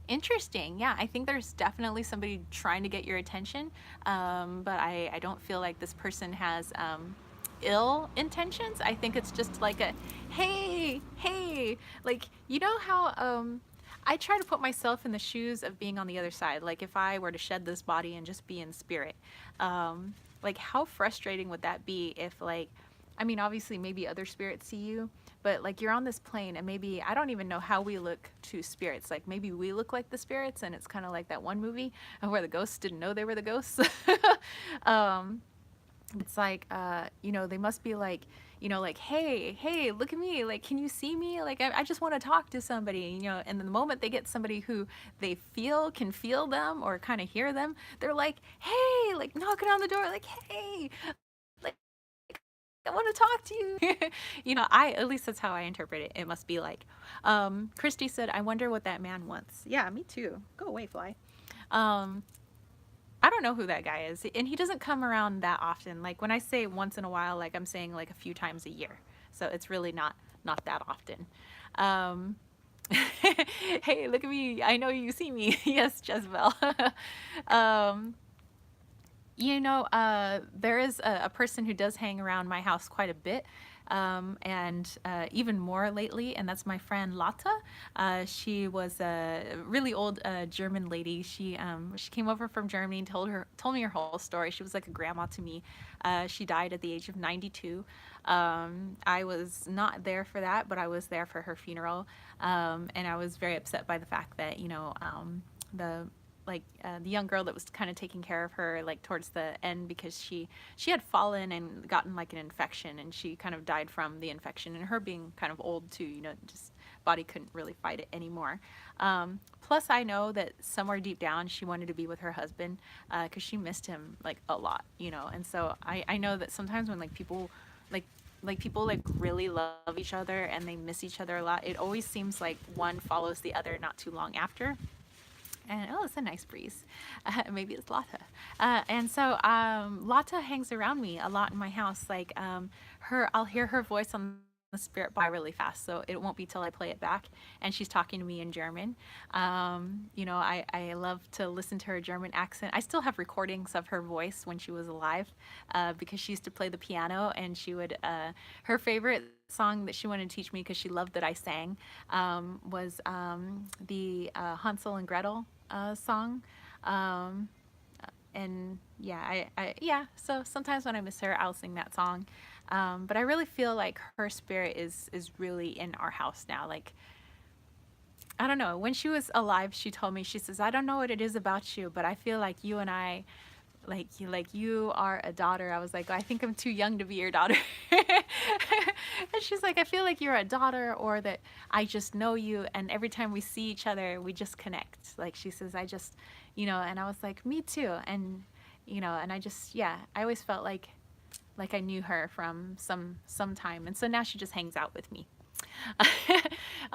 Interesting. Yeah, I think there's definitely somebody trying to get your attention, but I don't feel like this person has ill intentions. I think it's just like a, hey, like, how I try to put myself in the shoes of being on the other side. Like if I were to shed this body and just be in spirit, like how frustrating would that be if, like, I mean, obviously maybe other spirits see you, but like you're on this plane and maybe I don't even know how we look to spirits. Like maybe we look like the spirits, and it's kind of like that one movie where the ghosts didn't know they were the ghosts. um, it's like, they must be like, like, hey, look at me. Like, can you see me? Like, I just want to talk to somebody, and the moment they get somebody who they can feel them or kind of hear them, they're like, hey, like knocking on the door, like, hey, like, I want to talk to you. At least that's how I interpret it. It must be like, Christy said, I wonder what that man wants. Yeah, me too. Go away, fly. Um, I don't know who that guy is, and he doesn't come around that often. Like when I say once in a while, like I'm saying like a few times a year. So it's really not that often. Um, hey, look at me. I know you see me. Yes, Jezebel. um, there is a person who does hang around my house quite a bit, and even more lately, and that's my friend Lotta. She was a really old German lady. She came over from Germany and told me her whole story. She was like a grandma to me. She died at the age of 92. I was not there for that, but I was there for her funeral, and I was very upset by the fact that the the young girl that was kind of taking care of her like towards the end, because she had fallen and gotten like an infection, and she kind of died from the infection, and her being kind of old too, just body couldn't really fight it anymore. Plus I know that somewhere deep down she wanted to be with her husband, because she missed him like a lot, and so I know that sometimes when like people really love each other and they miss each other a lot, it always seems like one follows the other not too long after. And oh, it's a nice breeze. Maybe it's Lotta. And so Lotta hangs around me a lot in my house. Like I'll hear her voice on the spirit box really fast, so it won't be till I play it back. And she's talking to me in German. I love to listen to her German accent. I still have recordings of her voice when she was alive, because she used to play the piano, and she would her favorite song that she wanted to teach me, because she loved that I sang, was the Hansel and Gretel song. And yeah, yeah. So sometimes when I miss her, I'll sing that song. But I really feel like her spirit is really in our house now. Like, I don't know. When she was alive, she told me, she says, I don't know what it is about you, but I feel like you and I, you are a daughter. I was like, I think I'm too young to be your daughter. And she's like, I feel like you're a daughter, or that I just know you, and every time we see each other we just connect. Like she says, I just and I was like, me too. And, and I just, yeah, I always felt like I knew her from some time. And so now she just hangs out with me.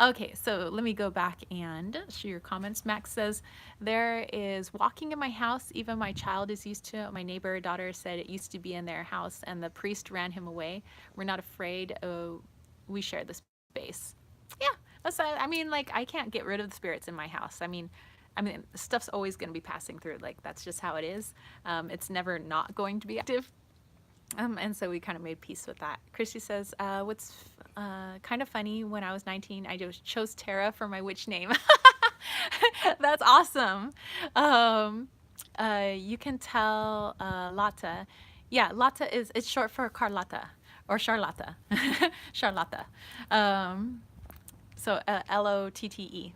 Okay, so let me go back and show your comments. Max says, there is walking in my house. Even my child is used to it. My neighbor daughter said it used to be in their house and the priest ran him away. We're not afraid. Oh, we share the space. Yeah, I mean, like, I can't get rid of the spirits in my house. I mean, stuff's always going to be passing through. Like, that's just how it is. It's never not going to be active. And so we kind of made peace with that. Christy says, what's kind of funny, when I was 19, I just chose Tara for my witch name. That's awesome. You can tell Lotta. Yeah, Lotta it's short for Carlotta or Charlotta. Charlotta. So Lotte.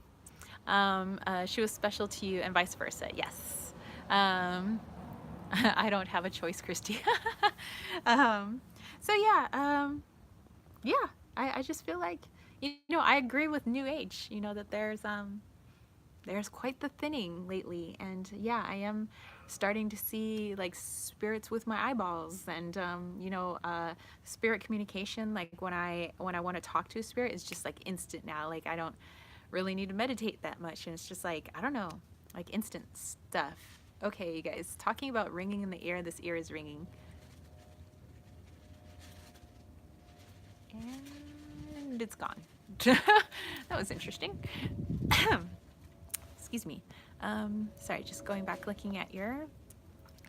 She was special to you and vice versa. Yes. I don't have a choice, Christy. So yeah, yeah, I just feel like, I agree with New Age, that there's quite the thinning lately. And yeah, I am starting to see like spirits with my eyeballs and, spirit communication. Like when I want to talk to a spirit, it's just like instant now. Like I don't really need to meditate that much. And it's just like, I don't know, like instant stuff. Okay, you guys, talking about ringing in the ear, this ear is ringing. And it's gone. That was interesting. Excuse me. Sorry, just going back, looking at your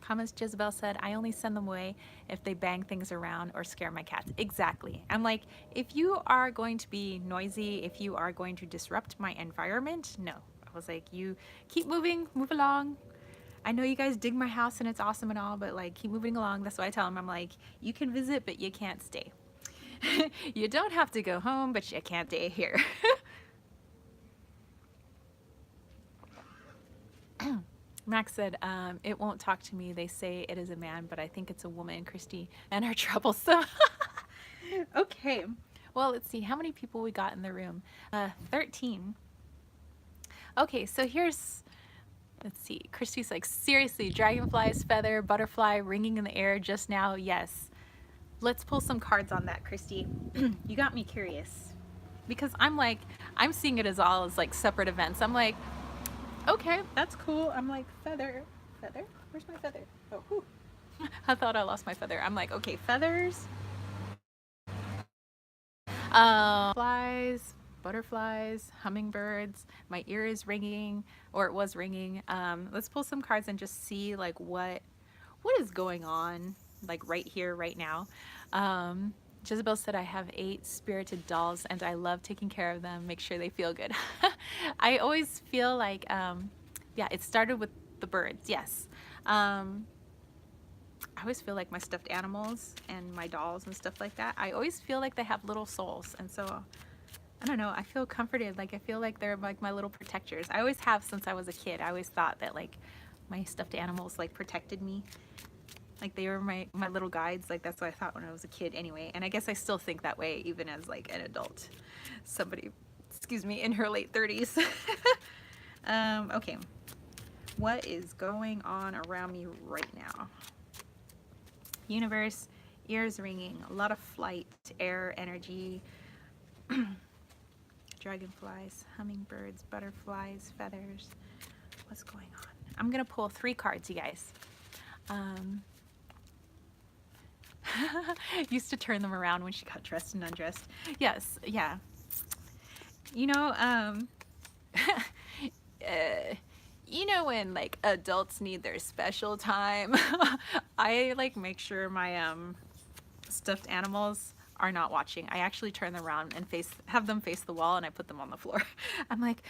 comments. Jezebel said, I only send them away if they bang things around or scare my cats. Exactly. I'm like, if you are going to be noisy, if you are going to disrupt my environment, no. I was like, you keep moving, move along. I know you guys dig my house and it's awesome and all, but like keep moving along. That's why I tell them, I'm like, you can visit, but you can't stay. You don't have to go home, but you can't stay here. Max said, it won't talk to me. They say it is a man, but I think it's a woman, Christy, and her troublesome. Okay. Well, let's see how many people we got in the room. 13. Okay, so here's, let's see. Christy's like, seriously, dragonfly's feather, butterfly ringing in the air just now. Yes. Let's pull some cards on that, Christy. You got me curious. Because I'm like, I'm seeing it as all as like separate events. I'm like, okay, that's cool. I'm like, feather. Feather? Where's my feather? Oh, whew. I thought I lost my feather. I'm like, okay, feathers. Flies, butterflies, hummingbirds. My ear is ringing, or it was ringing. Let's pull some cards and just see like what is going on, like right here, right now. Jezebel said, I have 8 spirited dolls and I love taking care of them, make sure they feel good. I always feel like, yeah, it started with the birds, yes. I always feel like my stuffed animals and my dolls and stuff like that, I always feel like they have little souls. And so, I don't know, I feel comforted. Like I feel like they're like my little protectors. I always have since I was a kid. I always thought that like my stuffed animals like protected me. Like they were my little guides. Like that's what I thought when I was a kid anyway. And I guess I still think that way even as like an adult. Somebody, excuse me, in her late 30s. Okay. What is going on around me right now? Universe, ears ringing, a lot of flight, air, energy, dragonflies, hummingbirds, butterflies, feathers. What's going on? I'm gonna pull 3 cards, you guys. Used to turn them around when she got dressed and undressed. Yes, yeah. You know, you know when like adults need their special time, I like make sure my stuffed animals are not watching. I actually turn them around and have them face the wall and I put them on the floor. I'm like,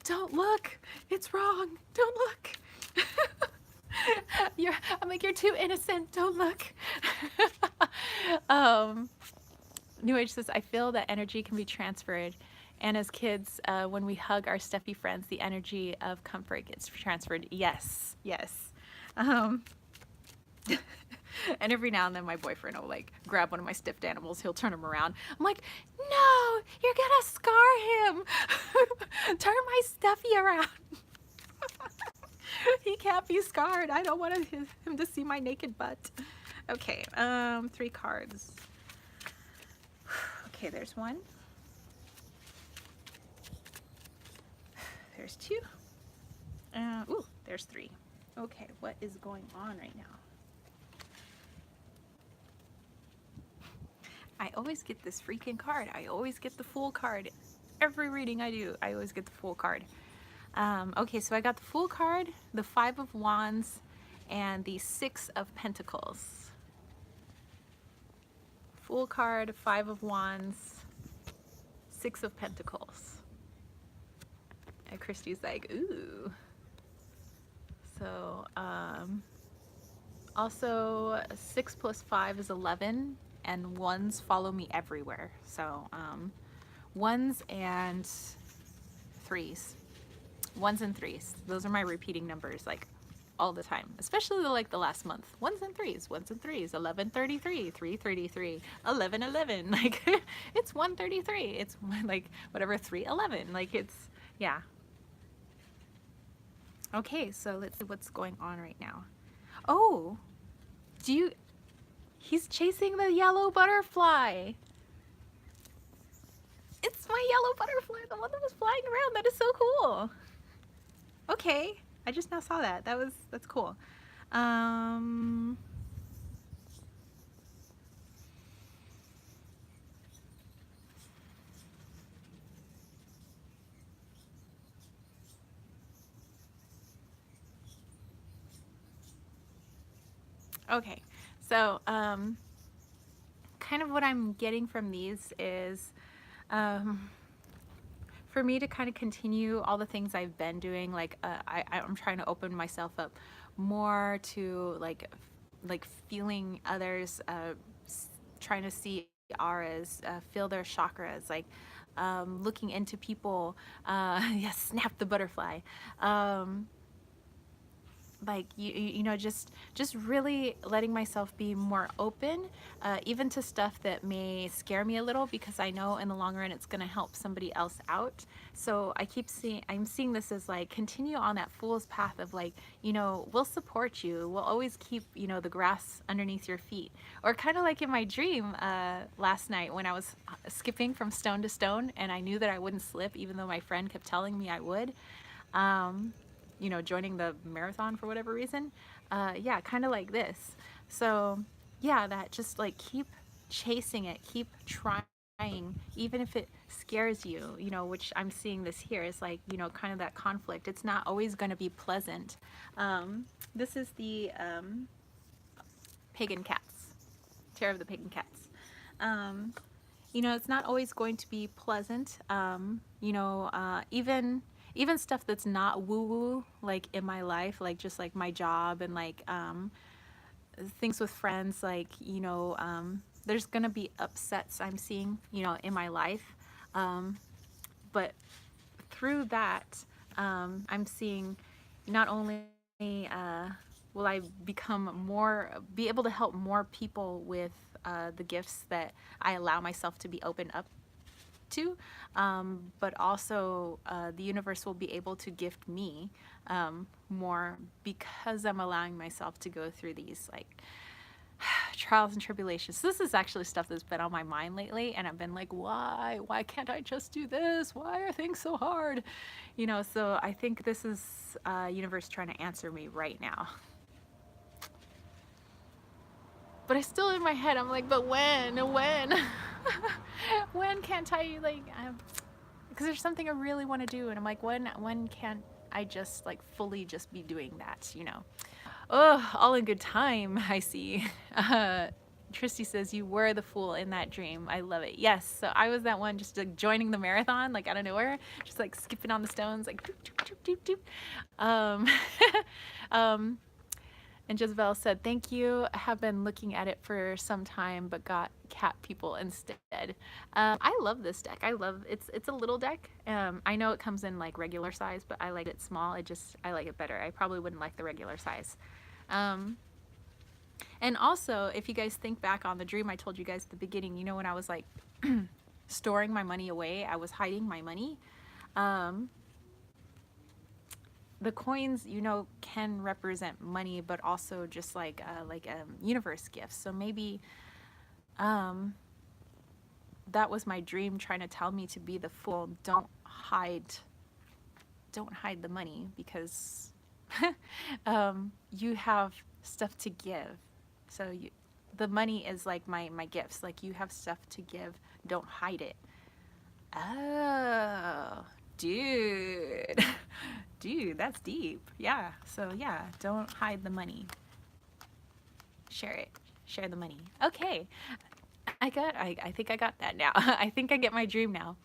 don't look, it's wrong, don't look. I'm like, you're too innocent, don't look. New Age says, I feel that energy can be transferred. And as kids, when we hug our stuffy friends, the energy of comfort gets transferred. Yes, yes. And every now and then my boyfriend will like grab one of my stuffed animals. He'll turn him around. I'm like, no, you're gonna scar him. Turn my stuffy around. He can't be scarred. I don't want him to see my naked butt. Okay, 3 cards. Okay, there's 1. There's 2. Ooh, there's 3. Okay, what is going on right now? I always get this freaking card. I always get the Fool card. Every reading I do, I always get the Fool card. Okay, so I got the Fool card, the 5 of Wands, and the 6 of Pentacles. Fool card, 5 of Wands, 6 of Pentacles. And Christy's like, ooh. So, also 6 plus 5 is 11, and 1s follow me everywhere. So, 1s and 3s. 1s and 3s. Those are my repeating numbers, like all the time, especially like the last month. 1s and 3s, 1s and 3s, 1133, 333, 1111. Like it's 133. It's like whatever 311. Like it's, yeah. Okay, so let's see what's going on right now. Oh, he's chasing the yellow butterfly. It's my yellow butterfly, the one that was flying around. That is so cool. Okay, I just now saw that. That's cool. Okay, so kind of what I'm getting from these is for me to kind of continue all the things I've been doing. Like I'm trying to open myself up more to like feeling others, trying to see auras, feel their chakras, like looking into people. Yes, snap the butterfly. Like you know, just really letting myself be more open, even to stuff that may scare me a little, because I know in the long run it's going to help somebody else out. So I'm seeing this as like, continue on that fool's path of like, you know, we'll support you, we'll always keep, you know, the grass underneath your feet. Or kind of like in my dream last night when I was skipping from stone to stone, and I knew that I wouldn't slip even though my friend kept telling me I would. You know, joining the marathon for whatever reason. Yeah, kind of like this. So yeah, that just like keep chasing it, keep trying, even if it scares you, you know, which I'm seeing this here is like, you know, kind of that conflict. It's not always going to be pleasant. This is the pagan cats, Tarot of the Pagan Cats. You know, it's not always going to be pleasant. You know, even stuff that's not woo-woo, like in my life, like just like my job and like things with friends, like, you know, there's gonna be upsets I'm seeing, you know, in my life. But through that, I'm seeing not only will I be able to help more people with the gifts that I allow myself to be open up to, but also the universe will be able to gift me more, because I'm allowing myself to go through these like trials and tribulations. So this is actually stuff that's been on my mind lately, and I've been like, why can't I just do this? Why are things so hard? You know, so I think this is universe trying to answer me right now. But I still, in my head, I'm like, but when when can't I, like, because there's something I really want to do, and I'm like, when can't I just like fully just be doing that, you know? Oh, all in good time, I see. Tristy says, you were the fool in that dream. I love it. Yes, so I was that one just like joining the marathon, like out of nowhere, just like skipping on the stones, like doop, doop, doop, doop, doop. And Jezebel said, thank you. I have been looking at it for some time, but got cat people instead. I love this deck. It's a little deck. I know it comes in like regular size, but I like it small. I like it better. I probably wouldn't like the regular size. And also, if you guys think back on the dream I told you guys at the beginning, you know, when I was like storing my money away, I was hiding my money. the coins, can represent money, but also just like universe gifts. So maybe um, that was my dream, trying to tell me to be the fool. Don't hide the money, because you have stuff to give. So the money is like my gifts. Like, you have stuff to give. Don't hide it. Oh, dude. Dude, that's deep. Yeah. So yeah, don't hide the money. Share it. Share the money. Okay. I think I got that now. I think I get my dream now.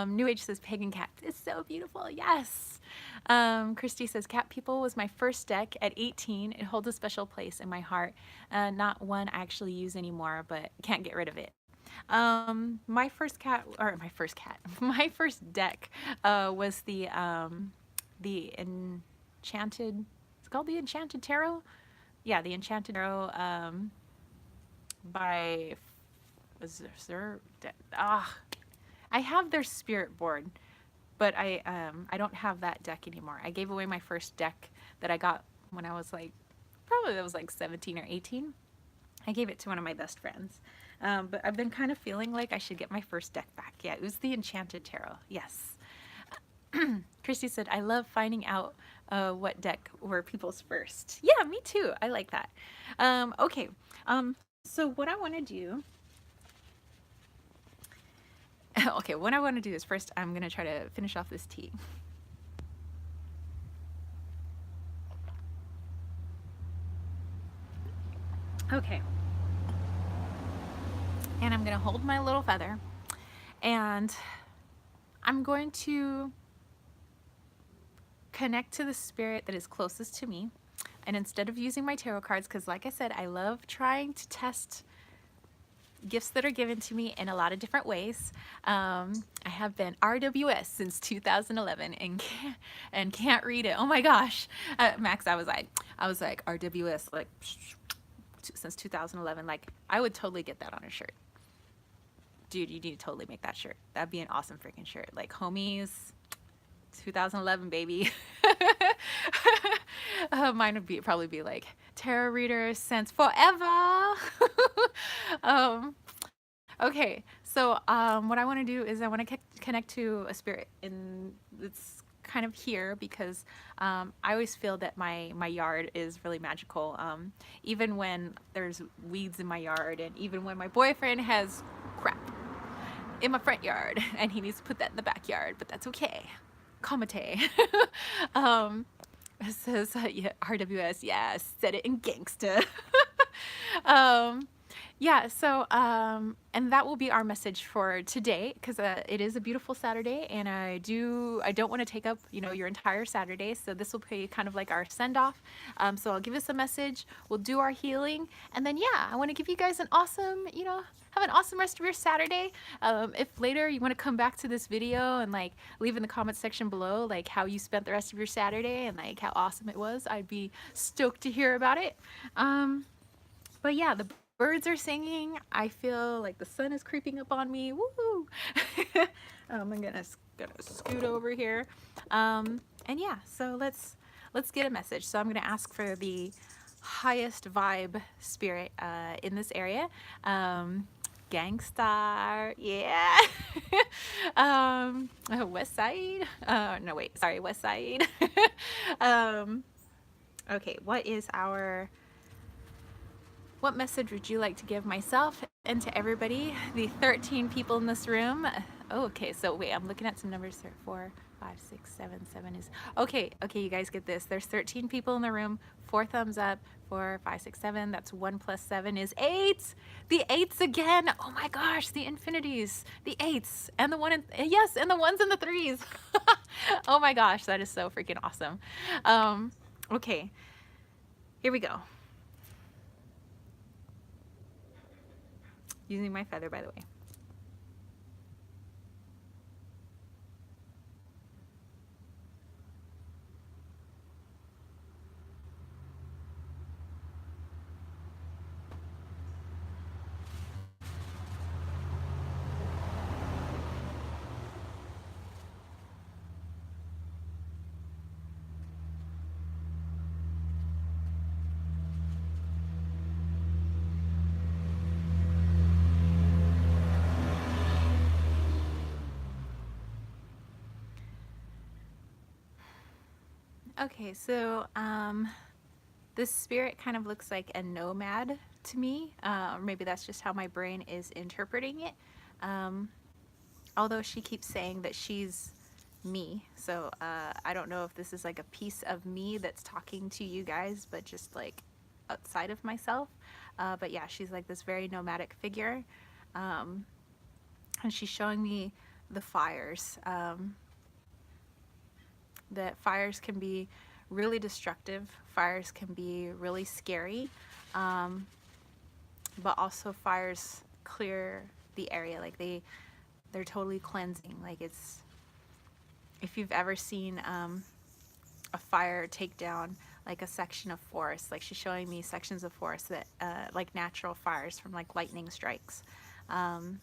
New Age says pagan cat. It's so beautiful. Yes. Christy says cat people was my first deck at 18. It holds a special place in my heart. Not one I actually use anymore, but can't get rid of it. My first my first deck was the Enchanted. It's called the Enchanted Tarot. Yeah, the Enchanted Tarot by was there, I have their spirit board, but I don't have that deck anymore. I gave away my first deck that I got when I was probably 17 or 18. I gave it to one of my best friends. But I've been kind of feeling like I should get my first deck back. Yeah, it was the Enchanted Tarot. Yes. Christy said, I love finding out what deck were people's first. Yeah, me too. I like that. Okay. So what I want to do... Okay, what I want to do is first I'm going to try to finish off this tea. Okay. And I'm going to hold my little feather, and I'm going to connect to the spirit that is closest to me. And instead of using my tarot cards, because like I said, I love trying to test gifts that are given to me in a lot of different ways. I have been RWS since 2011 and can't read it. Oh my gosh. Max, I was like RWS since 2011. Like, I would totally get that on a shirt. Dude, you need to totally make that shirt. That'd be an awesome freaking shirt. Like, homies, 2011, baby. Mine would probably be like tarot reader since forever. Okay, so what I want to do is I want to connect to a spirit, and it's kind of here because I always feel that my yard is really magical. Even when there's weeds in my yard, and even when my boyfriend has crap in my front yard and he needs to put that in the backyard, but that's okay. Komate. It says yeah, RWS, yeah, said it in gangsta. Yeah, so and that will be our message for today, because it is a beautiful Saturday, and I don't want to take up your entire Saturday, so this will be kind of like our send-off. So I'll give us a message, we'll do our healing, and then yeah, I want to give you guys an awesome, have an awesome rest of your Saturday. If later you want to come back to this video and like leave in the comment section below like how you spent the rest of your Saturday and like how awesome it was, I'd be stoked to hear about it. But yeah, the birds are singing. I feel like the sun is creeping up on me. Woo! I'm gonna scoot over here. And yeah, so let's get a message. So I'm gonna ask for the highest vibe spirit in this area. Gangstar, yeah. West Side. No, wait, sorry, West Side. Okay, what message would you like to give myself and to everybody, the 13 people in this room? Oh, okay, so wait, I'm looking at some numbers here. 4, 5, 6, 7, 7 is... Okay, you guys get this. There's 13 people in the room. 4 thumbs up. 4, 5, 6, 7. That's 1 plus 7 is 8. The 8s again. Oh my gosh, the infinities. The 8s. And the 1 and... Yes, and the 1s and the 3s. Oh my gosh, that is so freaking awesome. Okay, here we go. Using my feather, by the way. Okay, so this spirit kind of looks like a nomad to me. Or maybe that's just how my brain is interpreting it. Um, Although she keeps saying that she's me. So I don't know if this is like a piece of me that's talking to you guys, but just like outside of myself. But yeah, she's like this very nomadic figure. Um, and she's showing me the fires. That fires can be really destructive, fires can be really scary, um, but also fires clear the area. Like they're totally cleansing. Like it's, if you've ever seen a fire take down like a section of forest, like she's showing me sections of forest that like natural fires from like lightning strikes, um,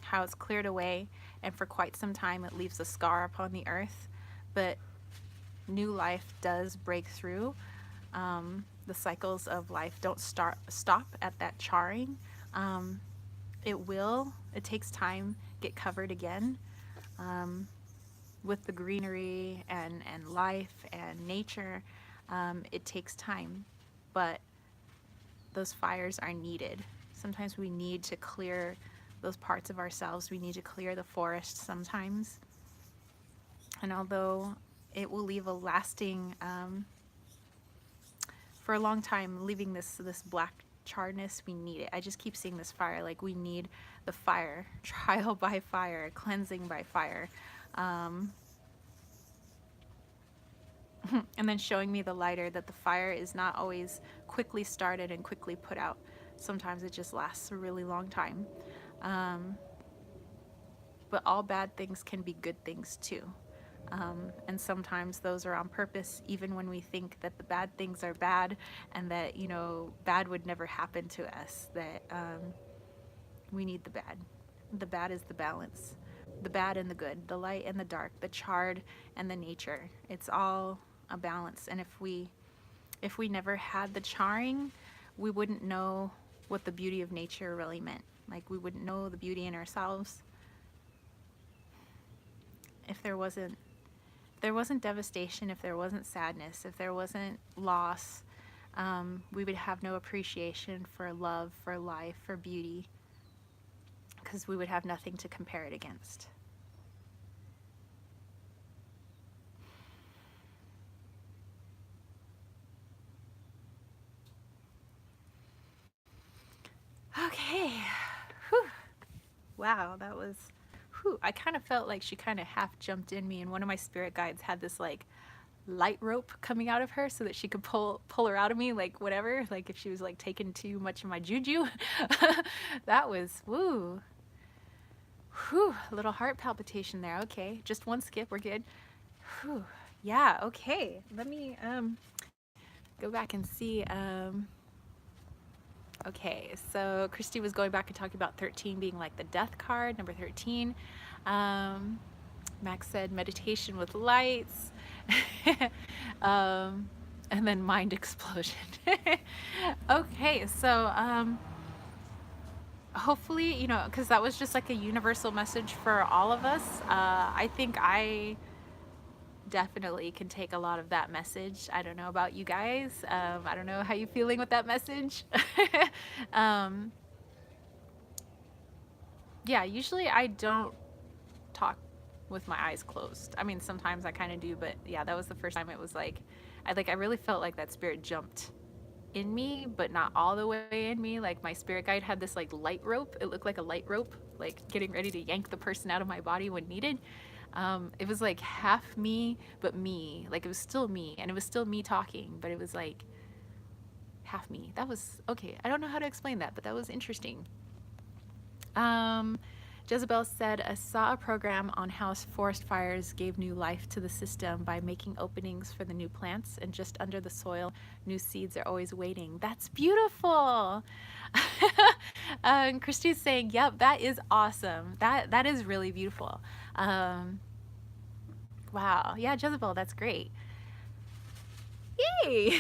how it's cleared away, and for quite some time it leaves a scar upon the earth, but new life does break through. The cycles of life don't stop at that charring. um, it takes time get covered again, um, with the greenery and life and nature. It takes time, but those fires are needed. Sometimes we need to clear those parts of ourselves. We need to clear the forest sometimes. And although it will leave a lasting, for a long time, leaving this black charredness, we need it. I just keep seeing this fire, like we need the fire, trial by fire, cleansing by fire. Um, and then showing me the lighter, that the fire is not always quickly started and quickly put out. Sometimes it just lasts a really long time. Um, but all bad things can be good things too. And sometimes those are on purpose, even when we think that the bad things are bad and that, you know, bad would never happen to us, that we need the bad. The bad is the balance. The bad and the good, the light and the dark, the charred and the nature. It's all a balance. And if we never had the charring, we wouldn't know what the beauty of nature really meant. Like we wouldn't know the beauty in ourselves if there wasn't devastation, if there wasn't sadness, if there wasn't loss. We would have no appreciation for love, for life, for beauty, because we would have nothing to compare it against. Okay. Whew. Wow, that was, whew. I kind of felt like she kind of half jumped in me, and one of my spirit guides had this like light rope coming out of her so that she could pull her out of me, like whatever, like if she was like taking too much of my juju. That was woo. Whew, a little heart palpitation there. Okay, just one skip, we're good. Whew. Yeah, okay. Let me go back and see. Okay, so Christy was going back and talking about 13 being like the death card, number 13. Max said meditation with lights. And then mind explosion. Okay, so hopefully, you know, because that was just like a universal message for all of us. I think I definitely can take a lot of that message. I don't know about you guys. I don't know how you're feeling with that message. um, yeah, usually I don't talk with my eyes closed. I mean, sometimes I kind of do, but yeah, that was the first time it was like, I really felt like that spirit jumped in me, but not all the way in me. Like my spirit guide had this like light rope. It looked like a light rope, like getting ready to yank the person out of my body when needed. It was like half me, but me. Like it was still me, and it was still me talking, but it was like half me. That was okay. I don't know how to explain that, but that was interesting. Jezebel said, I saw a program on how forest fires gave new life to the system by making openings for the new plants, and just under the soil, new seeds are always waiting. That's beautiful. And Christy's saying, yep, that is awesome. That is really beautiful. Wow. Yeah, Jezebel, that's great. Yay.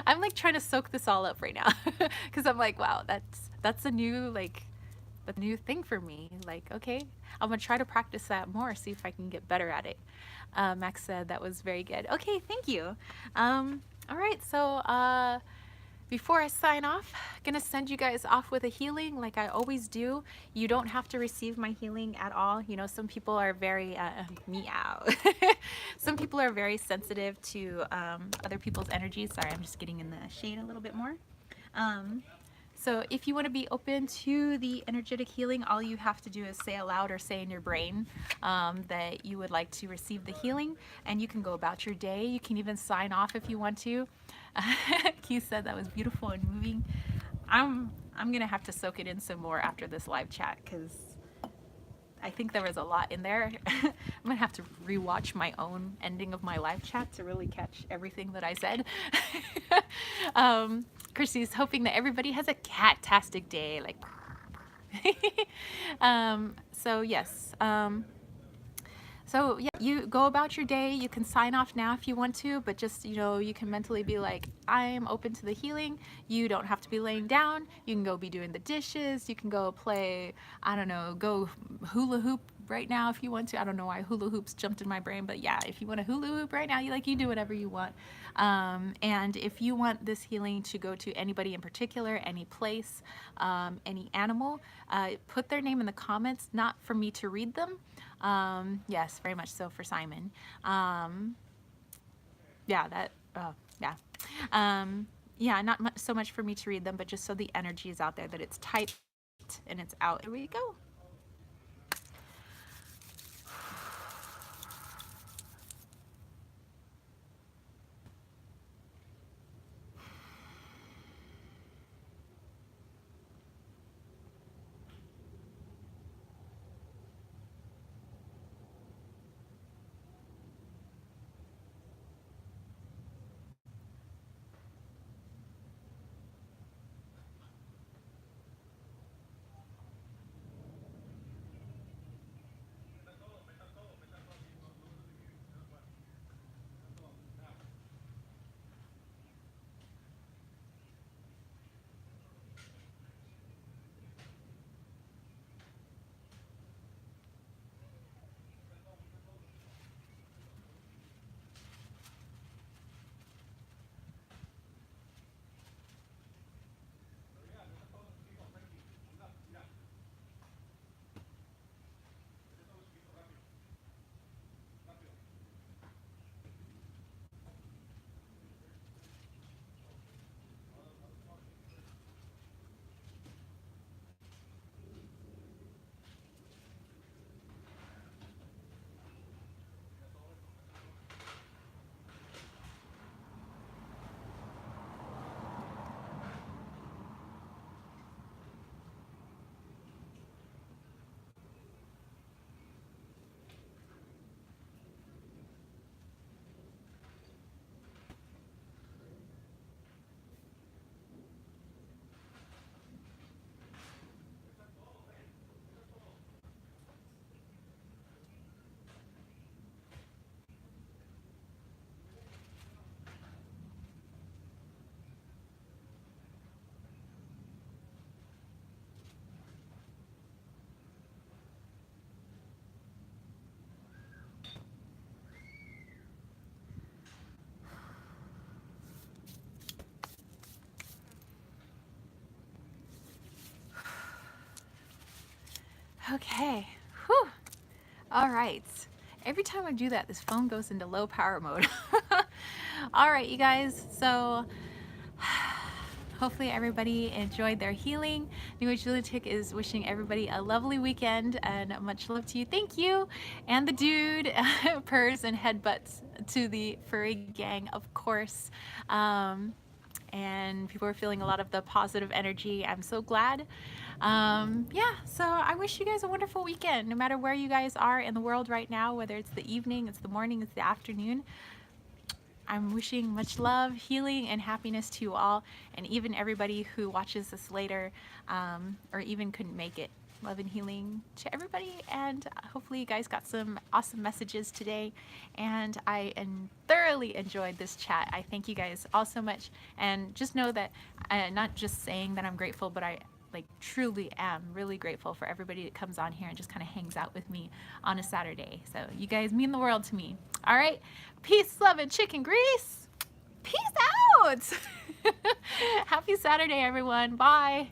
I'm like trying to soak this all up right now because I'm like, wow, that's a new like That's a new thing for me. Like, okay, I'm gonna try to practice that more, see if I can get better at it. Max said that was very good. Okay, thank you. All right, so before I sign off, I'm gonna send you guys off with a healing like I always do. You don't have to receive my healing at all. You know, some people are very, meow. Some people are very sensitive to other people's energies. Sorry, I'm just getting in the shade a little bit more. Um, so if you want to be open to the energetic healing, all you have to do is say aloud or say in your brain that you would like to receive the healing, and you can go about your day. You can even sign off if you want to. Keith said that was beautiful and moving. I'm gonna have to soak it in some more after this live chat because I think there was a lot in there. I'm gonna have to rewatch my own ending of my live chat to really catch everything that I said. Chrissy's hoping that everybody has a cat-tastic day. Like, so yes. So yeah, you go about your day. You can sign off now if you want to, but just, you know, you can mentally be like, I am open to the healing. You don't have to be laying down. You can go be doing the dishes. You can go play, I don't know, go hula hoop right now if you want to. I don't know why hula hoops jumped in my brain, but yeah, if you want to hula hoop right now, you do whatever you want. And if you want this healing to go to anybody in particular, any place, any animal, put their name in the comments, not for me to read them. Yes, very much so for Simon. Yeah, that, yeah. Yeah, not much, so much for me to read them, but just so the energy is out there, that it's tight and it's out. Here we go. Okay. Whew. All right. Every time I do that, this phone goes into low power mode. All right, you guys. So hopefully everybody enjoyed their healing. New Age Lunatic is wishing everybody a lovely weekend and much love to you. Thank you. And the dude, purrs and headbutts to the furry gang, of course. And people are feeling a lot of the positive energy. I'm so glad. Yeah, so I wish you guys a wonderful weekend, no matter where you guys are in the world right now, whether it's the evening, it's the morning, it's the afternoon. I'm wishing much love, healing, and happiness to you all, and even everybody who watches this later, or even couldn't make it. Love and healing to everybody, and hopefully you guys got some awesome messages today, and I thoroughly enjoyed this chat. I thank you guys all so much, and just know that I'm not just saying that I'm grateful, but like truly am really grateful for everybody that comes on here and just kind of hangs out with me on a Saturday. So you guys mean the world to me. All right. Peace, love, and chicken grease. Peace out. Happy Saturday, everyone. Bye.